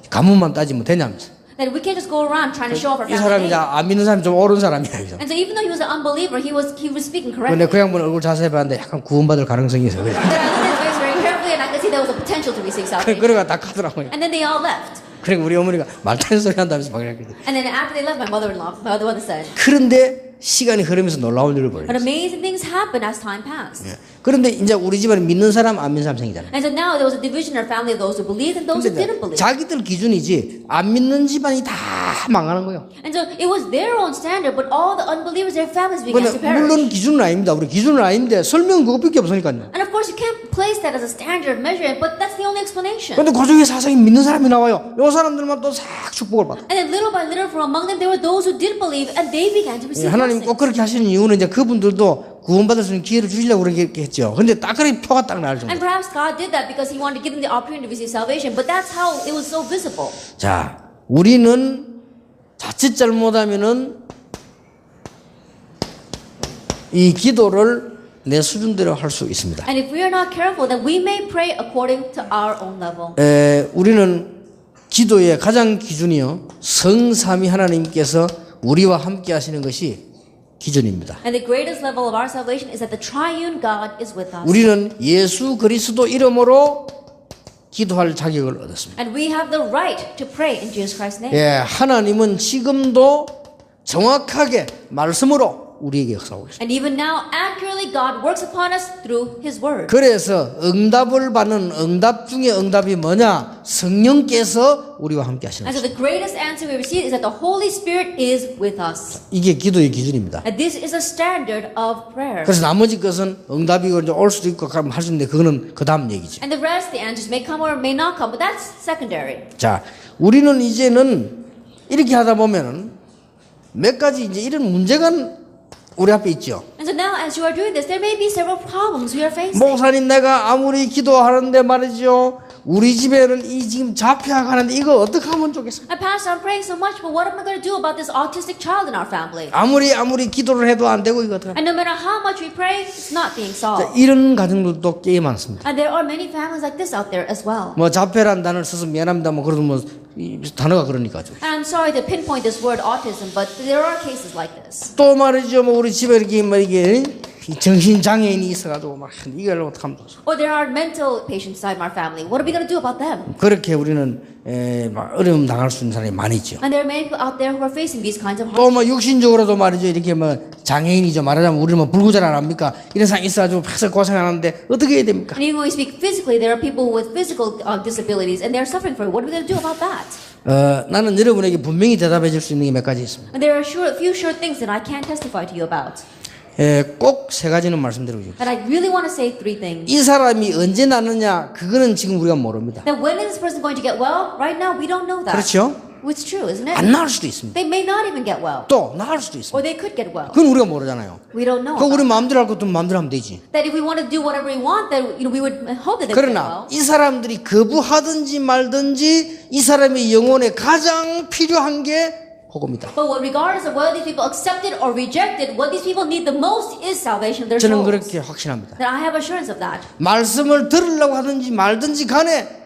가문만 따지면 되냐면서. That we can't just go around trying to show off our 이 사람이 family 이제 name. 안 믿는 사람이 좀 옳은 사람이야. 그죠? And so even though he was an unbeliever, he was speaking 근데 correctly. 그 양반 얼굴 자세히 봤는데 약간 구원받을 가능성이 있어. 그래. Then I looked at his face very carefully and I could see there was a potential to receive salvation. 그래가 딱 하더라고요. And then they all left. 그리고 우리 어머니가 말타는 소리 한다면서 막 이랬거든. And then after they left, my mother-in-law said, 그런데 시간이 흐르면서 놀라운 일을 but 벌였어요. amazing things happened as time passed. 그런데 이제 우리 집안은 믿는 사람 안 믿는 사람 생기잖아요. And so now there was a division in our family of those who believed and those who 근데 didn't believe. 자기들 기준이지 안 믿는 집안이 다 망하는 거예요. And so it was their own standard, but all the unbelievers, their families began to 근데 perish. 물론 기준은 아닙니다. 우리 기준은 아닌데 설명은 그것밖에 없으니까요. And of course, you can't place that as a standard of measurement, but that's the only explanation. 근데 그 중에 사상이 믿는 사람이 나와요. 요 사람들만 또 싹 축복을 받아. And then little by little, from among them, there were those who did believe, and they began to receive 하나님 blessings. 꼭 그렇게 하시는 이유는 이제 그분들도 구원받을 수 있는 기회를 주시려고 그렇게 했죠. 근데 딱 그렇게 표가 딱 나올 정도. And perhaps God did that because He wanted to give them the opportunity to receive salvation, but that's how it was so visible. 자, 우리는 자칫 잘못하면은 이 기도를 내 수준대로 할 수 있습니다. And if we are not careful, then we may pray according to our own level. 우리는 기도의 가장 기준이요, 성삼위 하나님께서 우리와 함께 하시는 것이 기준입니다. And the greatest level of our salvation is that the triune God is with us. 우리는 예수 그리스도 이름으로 기도할 자격을 얻었습니다. And we have the right to pray in Jesus Christ's name. 예, 하나님은 지금도 정확하게 말씀으로 우리에게 역사하고 있습니다. And even now, accurately, God works upon us through His Word. 그래서 응답을 받는 응답 중에 응답이 뭐냐? 성령께서 우리와 함께 하시는 And so 것입니다. the greatest answer we receive is that the Holy Spirit is with us. 이게 기도의 기준입니다. And this is a standard of prayer. 그래서 나머지 것은 응답이 이제 올 수도 있고 할 수 있는데 그거는 그 다음 얘기죠. And the rest, the answers may come or may not come, but that's secondary. 자, 우리는 이제는 이렇게 하다 보면은 몇 가지 이제 이런 문제가 우리 앞에 있죠. And so now, as you are doing this, there may be several problems we are facing. 목사님, 내가 아무리 기도하는데 말이죠, 우리 집에는 이 지금 자폐아가 하는데 이거 어떻게 하면 좋겠어요? And Pastor, I'm praying so much, but what am I going to do about this autistic child in our family? 아무리 기도를 해도 안 되고 이거 어떡하? And no matter how much we pray, it's not being 자, solved. 이런 가정들도 꽤 많습니다. And there are many families like this out there as well. 뭐 자폐란 단어를 써서 미안합니다. 뭐 그래도 뭐 이 단어가 그러니까죠. And I'm sorry to pinpoint this word autism, but there are cases like this. 또 말이죠, 뭐 우리 집에 이렇게 뭐 이게 정신 장애인이 있어가지고 막 이걸 어떻게 하면 좋죠? Or there are mental patients inside my family. What are we going to do about them? 그렇게 우리는 막 어려움 당할 수 있는 사람이 많이 있죠. And there are many people out there who are facing these kinds of 또 hardships. 뭐 육신적으로도 말이죠, 이렇게 뭐 장애인이죠. 말하자면 우리 뭐 불구절 안 합니까? 이런 상황이 있어가지고 계속 고생하는데 어떻게 해야 됩니까? And even when we speak physically, there are people with physical disabilities, and they're suffering for it. What are we going to do about that? 나는 여러분에게 분명히 대답해 줄 수 있는 게 몇 가지 있습니다. And there are few sure things that I can testify to you about. 꼭 세 가지는 말씀드리고 싶습니다. And I really want to say three things. 이 사람이 언제 낫느냐, 그거는 지금 우리가 모릅니다. That when is this person going to get well? Right now, we don't know that. 그렇죠? It's true, isn't it? 안 나을 수도 있습니다. They may not even get well. 또 나을 수도 Or 있습니다. they could get well. 그건 우리가 모르잖아요. We don't know. 그 우리 about 마음대로 할 것도 마음대로 하면 되지. that if we want to do whatever we want, then we would hope that they would get 그러나 well. 이 사람들이 거부하든지 말든지 이 사람의 영혼에 가장 필요한 게 복음이다. But regardless of whether these people accept it or reject it, what these people need the most is salvation of their 저는 souls. 그렇게 확신합니다. That I have assurance of that. 말씀을 들으려고 하든지 말든지 간에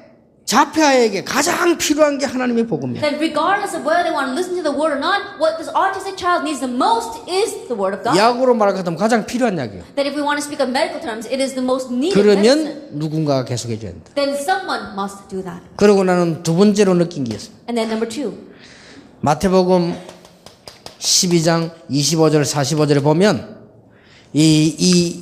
자폐아에게 가장 필요한 게 하나님의 복음이야. That regardless of whether they want to listen to the word or not, what this autistic child needs the most is the word of God. 약으로 말하면 가장 필요한 약이에요. That if we want to speak of medical terms, it is the most needed 그러면 medicine. 누군가가 계속해줘야 된다. Then someone must do that. 그러고 나는 두 번째로 느낀 게 있어요. And then number two, 마태복음 12장 25절 45절에 보면 이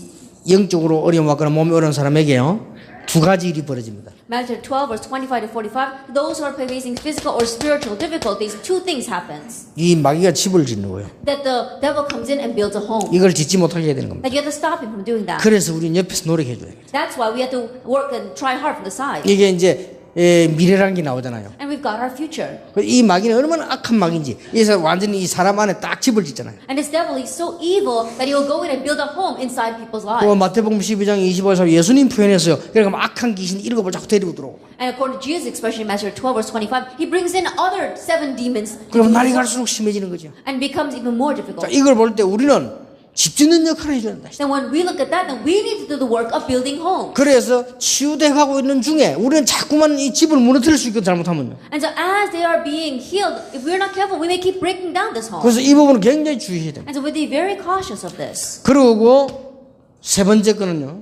영적으로 어려움 왔거나 몸이 어려운 사람에게요, 두 가지 일이 벌어집니다. Matthew 12, verse 25 to 45, those who are facing physical or spiritual difficulties, two things happens. 이 마귀가 집을 짓는 거예요. That the devil comes in and builds a home. 이걸 짓지 못하게 해야 되는 겁니다. That you have to stop him from doing that. 그래서 우리는 옆에서 노력해줘야 돼요. That's why we have to work and try hard from the side. 이게 이제 미래라는 게 나오잖아요. And we've got our future. 이 마귀는 얼마나 악한 마귀인지, 그래서 완전히 이 사람 안에 딱 집을 짓잖아요. And this devil is so evil that he will go in and build a home inside people's 그 lives. 마태복음 12장 25절에서 예수님 표현했어요. 그러니까 악한 귀신 7을 자꾸 데리고 들어오고. And according to Jesus' expression in Matthew 12, verse 25, he brings in other 7 demons 그럼 날이 갈수록 심해지는 거죠. and becomes even more 자, difficult. 이걸 볼 때 우리는 집 짓는 역할을 해줘야 된다. Then when we look at that, then we need to do the work of building homes. 그래서 치유돼 가고 있는 중에 우리는 자꾸만 이 집을 무너뜨릴 수 있거든, 잘못하면요. And so as they are being healed, if we're not careful, we may keep breaking down this home. 그래서 이 부분은 굉장히 주의해야 됩니다. And so we'll be very cautious of this. 그리고 세 번째 거는요,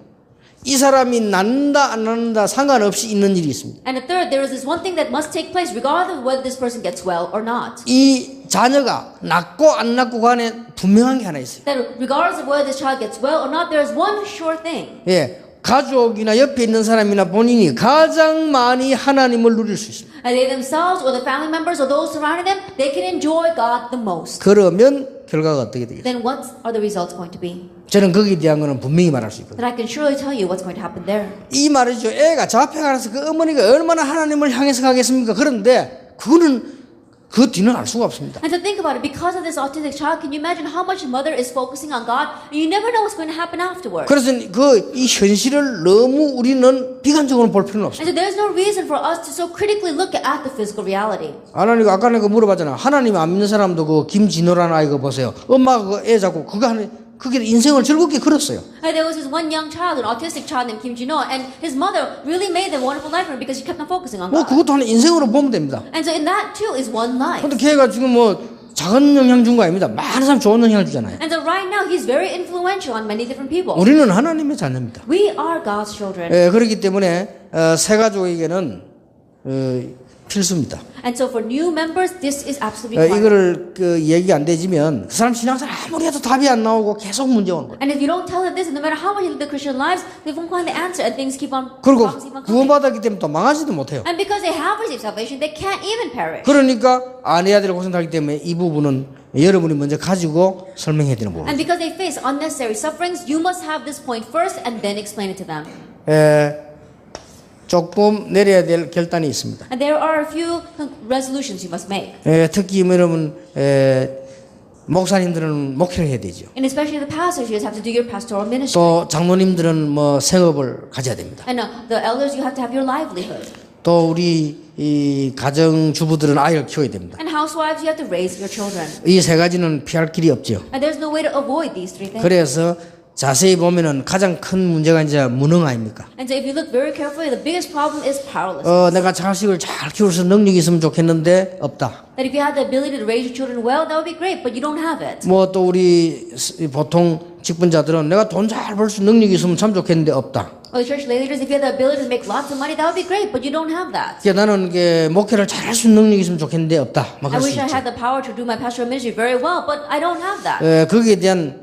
이 사람이 낫는다 안 낫는다 상관없이 있는 일이 있습니다. And the third, there is this one thing that must take place regardless of whether this person gets well or not. 이 자녀가 낫고 안 낫고 간에 분명한 게 하나 있어요. That regardless of whether this child gets well or not, there is one sure thing. 예, 가족이나 옆에 있는 사람이나 본인이 가장 많이 하나님을 누릴 수 있습니다. And they themselves or the family members or those surrounding them, they can enjoy God the most. 그러면 결과가 어떻게 되겠어요? Then what are the results going to be? 저는 거기에 대한 거는 분명히 말할 수 있거든요. That I can surely tell you what's going to happen there. 이 말이죠. 애가 자폐가 나서 그 어머니가 얼마나 하나님을 향해서 가겠습니까? 그런데 그거는 그 뒤는 알 수가 없습니다. And to think about it, because of this autistic child, can you imagine how much mother is focusing on God? And you never know what's going to happen afterwards. 그래서 이 현실을 너무 우리는 비관적으로 볼 필요는 없어요. And so there's no reason for us to so critically look at the physical reality. 하나님 아까 내가 물어봤잖아. 하나님 안 믿는 사람도 그 김진호라는 아이가 보세요. 엄마가 그 애 잡고 그거 하는 그게 인생을 즐겁게 걸었어요. And there was this one young child, an autistic child named Kim Jin-ho, and his mother really made a wonderful life for him because she kept on focusing on 뭐 God. 그것도 하나 인생으로 보면 됩니다. And so in that too is one life. 근데 걔가 지금 뭐 작은 영향 준 거 아닙니다. 많은 사람 좋은 영향을 주잖아요. And so right now he's very influential on many different people. 우리는 하나님의 자녀입니다. We are God's children. 그렇기 때문에 새 가족에게는 필수입니다. And so for new members, this is absolutely required. 이거를 얘기 안 되지면 그 사람 신앙생활 아무리 해도 답이 안 나오고 계속 문제 오는 거예요. And if you don't tell them this, no matter how much you live the Christian lives, they won't find the answer and things keep on 그리고 problems keep on coming. 구원받았기 때문에 또 망하지도 못해요. And because they have received salvation, they can't even perish. 그러니까 안 해야 될 것을 하기 때문에 이 부분은 여러분이 먼저 가지고 설명해야 되는 부분. And because they face unnecessary sufferings, you must have this point first and then explain it to them. 조금 내려야 될 결단이 있습니다. And there are a few resolutions you must make. 특히 여러분 목사님들은 목회를 해야 되죠. And especially the pastors, you just have to do your pastoral ministry. 또 장로님들은 뭐 생업을 가져야 됩니다. And the elders, you have to have your livelihood. 또 우리 이 가정 주부들은 아이를 키워야 됩니다. And housewives, you have to raise your children. 이 세 가지는 피할 길이 없죠. And there's no way to avoid these three things. 그래서 자세히 보면은 가장 큰 문제가 이제 무능 아닙니까? And so if you look very carefully, the biggest problem is powerlessness. 내가 자식을 잘 키울 수 있는 능력이 있으면 좋겠는데 없다. That if you had the ability to raise your children well, that would be great, but you don't have it. 뭐 또 우리 보통 직분자들은 내가 돈 잘 벌 수 있는 능력이 있으면 참 좋겠는데 없다. Or the church leaders, if you had the ability to make lots of money, that would be great, but you don't have that. 그러니까 나는 이게 목회를 잘 할 수 있는 능력이 있으면 좋겠는데 없다. 막 I 그럴 수 wish I 있죠. had the power to do my pastoral ministry very well, but I don't have that. 거기에 대한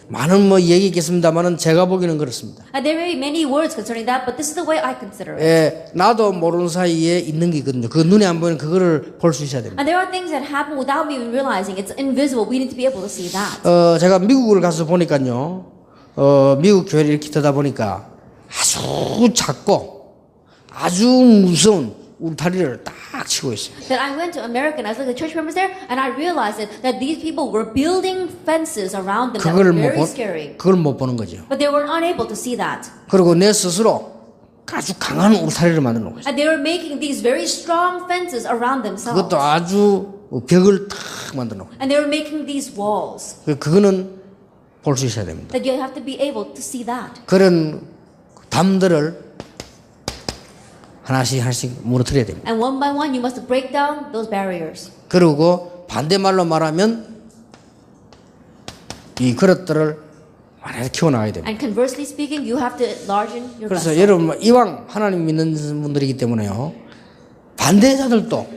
많은 뭐 얘기 있겠습니다만은 제가 보기에는 그렇습니다. And there may be many words concerning that, but this is the way I consider it. 나도 모르는 사이에 있는 게 있거든요. 그 눈에 안 보이는 그거를 볼 수 있어야 됩니다. And there are things that happen without me even realizing. It's invisible. We need to be able to see that. 제가 미국을 가서 보니까요. 미국 교회를 이렇게 듣다 보니까 아주 작고 아주 무서운 울타리를 딱 치고 있어요. That I went to America and I was looking at the church members there, and I realized that these people were building fences around them that were very scary. 그걸 못 보는 거죠. But they were unable to see that. 그리고 내 스스로 아주 강한 울타리를 만들어 놓고 있어요. And they were making these very strong fences around themselves. 그것도 아주 벽을 탁 만들어 놓고. And they were making these walls. 그거는 볼 수 있어야 됩니다. That you have to be able to see that. 그런 담들을 하나씩 무너뜨려야 됩니다. And one by one, you must break down those barriers. 그리고 반대말로 말하면 이 그릇들을 많이 키워나가야 됩니다. And conversely speaking, you have to enlarge your 그래서 vessel. 여러분 이왕 하나님 믿는 분들이기 때문에요. 반대자들도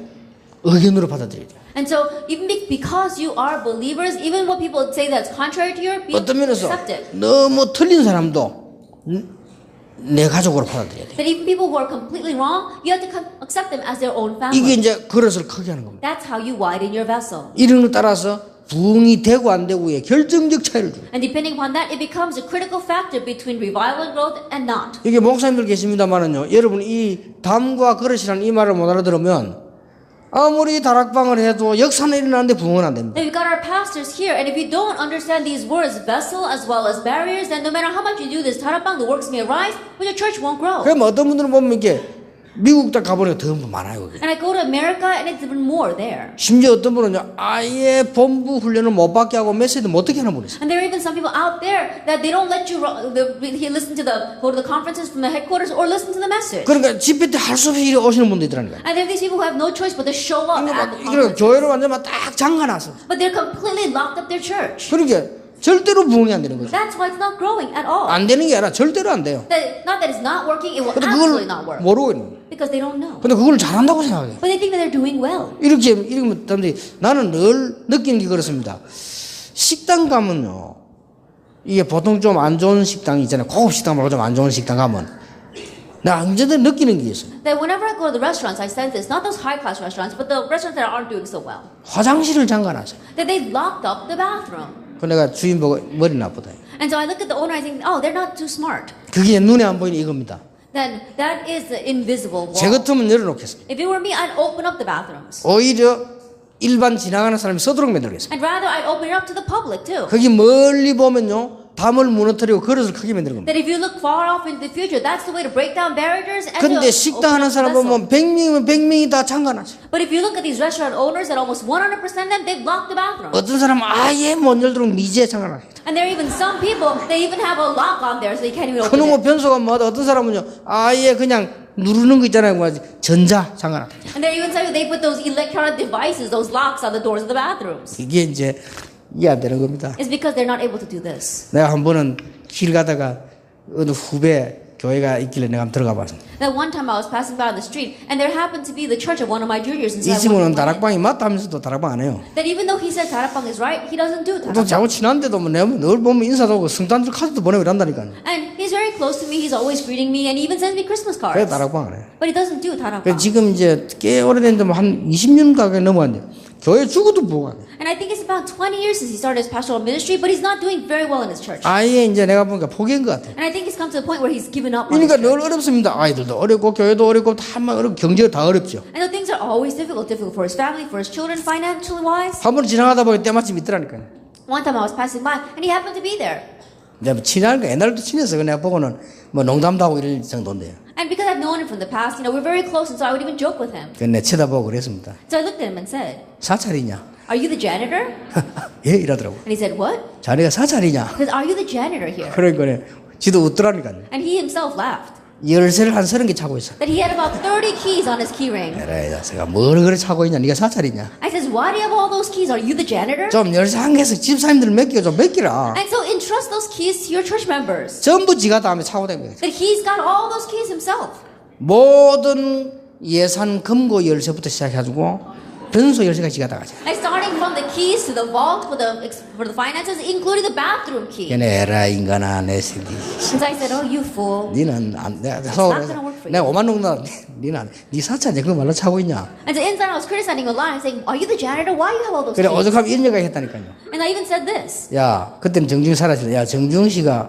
의견으로 받아들여야 돼요. And so, even because you are believers, even what people say that's contrary to your, be 어떤 면에서 accepted. 너무 틀린 사람도 내 가족으로 받아들여야 돼요. That even people who are completely wrong, you have to accept them as their own 이게 family. 이제 그릇을 크게 하는 겁니다. That's how you widen your vessel. 이런 걸 따라서 부흥이 되고 안 되고의 결정적 차이를 줍니다. And depending upon that, it becomes a critical factor between revival and growth and not. 이게 목사님들 계십니다만은요. 여러분 이 담과 그릇이라는 이 말을 못 알아들으면 아무리 다락방을 해도 역사는 일어나는데 부흥은 안 됩니다. And we've got our pastors here, and if you don't understand these words, vessel as well as barriers, then no matter how much you do this tarapang, the works may arise, but your church won't grow. 그럼 어떤 분들은 보면 이게 미국 딱 가보니까 더 많아요. 그게. And I go to America, and it's even more there. 심지어 어떤 분은요. 아예 본부 훈련을 못 받게 하고 메시지도 못 듣게 하는 분이 있어요. And there are even some people out there that they don't let you listen to go to the conferences from the headquarters or listen to the message. 그러니까 집회 때 할 수 없이 오시는 분도 있더라니까요. And there are these people who have no choice but to show up at the 이거 conference. 교회를 완전 딱 잠가놨어. But they're completely locked up their church. 그러니까 절대로 부흥이 안 되는 거죠. That's why it's not growing at all. 안 되는 게 아니라 절대로 안 돼요. Not that it's not working, it will 근데 absolutely 그걸 not work. 모르고 있는 거예요. Because they don't know. 근데 그걸 잘한다고 생각해요. But they think that they're doing well. 이렇게 나는 늘 느끼는 게 그렇습니다. 식당 가면요. 이게 보통 좀 안 좋은 식당 있잖아요. 고급 식당 말고 좀 안 좋은 식당 가면 나 언제든 느끼는 게 있어요. That whenever I go to the restaurants, I sense this. Not those high-class restaurants, but the restaurants that aren't doing so well. 화장실을 잠가놨어요. That they locked up the bathroom. 그 내가 주인 보고 머리 나쁘다. And so I look at the owner and I think, oh, they're not too smart. 그게 눈에 안 보이는 이겁니다. Then that is the invisible 제 wall. 같으면 열어놓겠습니다. If it were me, I'd open up the bathrooms. 오히려 일반 지나가는 사람이 서도록 만들겠습니다. And rather, I'd open it up to the public too. 거기 멀리 보면요, 담을 무너뜨리고 그릇을 크게 만드는 겁니다. That if you look far off into the future, that's the way to break down barriers and 근데 to 식당 open 하는 up the 사람 vessel. 보면 100명이면 100명이 다 잠가놨어요. But if you look at these restaurant owners, that almost 100% of them, they've locked the bathroom. 어떤 사람은 아예 못 열도록 미지에 잠가놨어요. And there are even some people, they even have a lock on there so they can't even open 그놈의 it. 변수가 뭐다. 어떤 사람은요, 아예 그냥 누르는 거 있잖아요. 뭐지? 전자 잠가놨어요. And there are even some people, they put those electronic devices, those locks on the doors of the bathrooms. 이게 이제 이해 안 되는 겁니다. It's because they're not able to do this. 내가 한 번은 길 가다가 어느 후배 교회가 있길래 내가 한번 들어가 봤습니다. That one time I was passing by on the street, and there happened to be the church of one of my juniors. And so 이 I 친구는 went in. 다락방이 맞다 하면서도 다락방 안 해요. That even though he says 다락방 is right, he doesn't do 또 다락방. 자고 친한데도 뭐 내가 늘 보면 인사도 하고 성탄절 카드도 보내고 이런다니까요. And he's very close to me. He's always greeting me, and he even sends me Christmas 그래 cards. 다락방 안 해요. But he doesn't do 그래서 다락방. 지금 이제 꽤 오래됐는데 뭐 한 20년 가까이 넘어갔는데 교회 죽어도 보고 안 해요. And I think it's about 20 years since he started his pastoral ministry, but he's not doing very well in his church. 아예 이제 내가 보니까 포기한 것 같아요. And I think he's come to the point where he's given up on his 그러니까 church. 늘 어렵습니다. 아이들도 어렵고 교회도 어렵고 다만 어렵고 경제가 다 어렵죠. I know things are always difficult for his family, for his children, financially wise. 한 번 지나가다 보니 때마침 있더라니까요. One time I was passing by, and he happened to be there. 내가 뭐 친하니까 옛날부터 친해서 내가 보고는 뭐 농담도 하고 이럴 정도인데요. And because I've known him from the past, we're very close, and so I would even joke with him. 그래서 내가 쳐다보고 그랬습니다. So I looked at him and said, 사찰이냐? "Are you the janitor?" 예 이러더라고. And he said, "What?" 자네가 사찰이냐? Because are you the janitor here? 그러니까 지도 웃더라니까요. And he himself laughed. 열쇠를 한 30개 차고 있어. That he had about 30 keys on his key ring. 에라이 자식아 뭘 그래 차고 있냐? 네가 사찰이냐? I says, "Why do you have all those keys? Are you the janitor?" 좀 열쇠 한 개씩 집사님들 맡겨 좀 맡기라. And so entrust those keys to your church members. 전부 지가 다음에 차고 다니는 거야. That he's got all those keys himself. 모든 예산 금고 열쇠부터 시작해가지고 변소 열쇠가 지가 다 가져. Like starting from the keys to the vault for the finances, including the bathroom key. 걔네 에라 인간아 내 새끼. And so I said, "Oh, you fool." 니는 안 내가 not 서울에서 gonna work for you. 내가 5만 원 나. 니는 네 사찰이냐 그거 말로 차고 있냐? And so inside I was criticizing a lot and saying, "Are you the janitor? Why do you have all those 그래 keys?" 오죽하면 이런 얘기 했다니까요. And I even said this. 야 그때는 정중 사라졌어. 야 정중 씨가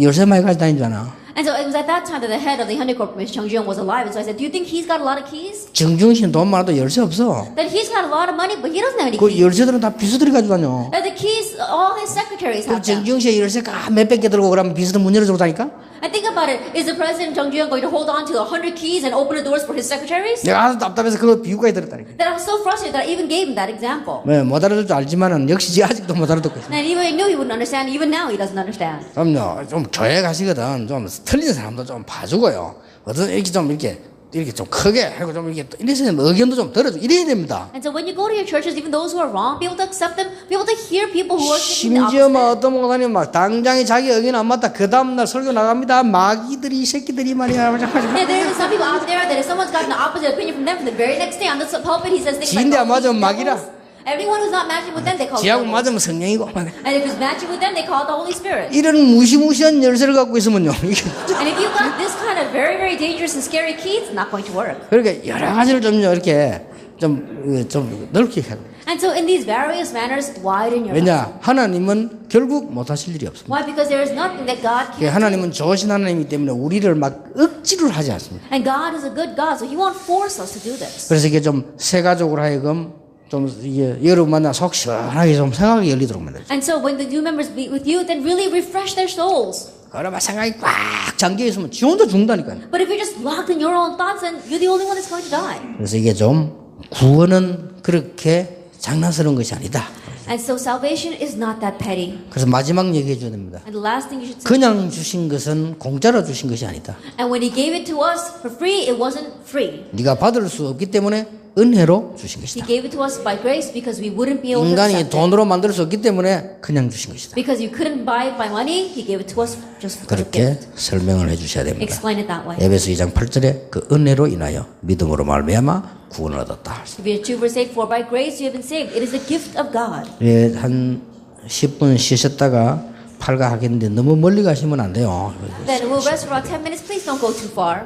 열쇠 많이 가지고 다니는 줄 아나? And so it was at that time that the head of the Hyundai Corporation, Chung Jung, was alive. And so I said, "Do you think he's got a lot of keys?" 정중 씨는 돈 많아도 열쇠 없어. That he's got a lot of money, but he doesn't have any 그 keys. 열쇠들은 다 비서들이 가지고 다녀. That the keys, all his secretaries 그 have them. 정중 씨의 열쇠가 몇백 개 들고 그러면 비서들 문 열어주고 다니까? And think about it. Is the president Chung Jung going to hold on to 100 keys and open the doors for his secretaries? 내가 아주 답답해서 그 비유까지 들었다니까. That I was so frustrated that I even gave him that example. 못 알아들 줄 알지만은 역시 지 아직도 못 알아듣고 있어. And even I knew he wouldn't understand. Even now, he doesn't understand. 그럼요. 좀 교회 가시거든. 좀 틀린 사람도 좀 봐주고요. 어떤 이렇게 좀 이렇게 좀 크게 하고 좀 이렇게 이래서 의견도 좀 들어주고 이래야 됩니다. And so when you go to your churches, even those who are wrong, be able to accept them, be able to hear people who are thinking the 심지어 opposite. 막 어떤 목사님 막 당장에 자기 의견 안 맞다 그 다음날 설교 나갑니다. 마귀들이 이 새끼들이 말이야. Yeah, there are some people out there that if someone's got an opposite opinion from them, for the very next day on the pulpit, he says things like, 지인데 안 "Oh, these 맞으면 마귀라." devils." Everyone who's not matching with them, they call 지하고 devils. 맞으면 성령이고 And if it's matching with them, they call it the Holy Spirit. 이런 무시무시한 열쇠를 갖고 있으면요. 이게 And if you've got this kind of very, very dangerous and scary key, it's not going to work. 그러니까 여러 가지를 좀 이렇게 좀 넓게 하고. And so in these various manners, widen your mind. 왜냐 하나님은 결국 못하실 일이 없습니다. Why? Because there is nothing that God can't do. 하나님은 좋으신 하나님이기 때문에 우리를 막 억지를 하지 않습니다. And God is a good God, so He won't force us to do this. 그래서 이게 좀 세가족으로 하여금 좀 이게 여러분 만나 속 시원하게 좀 생각이 열리도록 만들죠. And so when the new members meet with you, then really refresh their souls. 그러면 생각이 꽉 잠겨 있으면 지 혼자 죽는다니까요. But if you're just locked in your own thoughts, then you're the only one that's going to die. 그래서 이게 좀 구원은 그렇게 장난스러운 것이 아니다. And so salvation is not that petty. 그래서 마지막 얘기해 줘야 됩니다. And the last thing you should say, 그냥 주신 것은 공짜로 주신 것이 아니다. and when He gave it to us for free, it wasn't free. 네가 받을 수 없기 때문에 은혜로 주신 He 것이다. gave it to us by grace because we wouldn't be able to 인간이 accept it. 돈으로 만들 수 없기 때문에 그냥 주신 것이다. Because you couldn't buy it by money, He gave it to us just for a 그렇게 gift. 설명을 해 주셔야 됩니다. Explain it that way. 에베소 2장 8절에 그 은혜로 인하여 믿음으로 말미암아 구원을 얻었다. Ephesians 2 verse 8, for by grace you have been saved. It is the gift of God. 예, 한 10분 쉬셨다가 팔가 하겠는데 너무 멀리 가시면 안 돼요. Then we'll rest for about 10 minutes. Please don't go too far.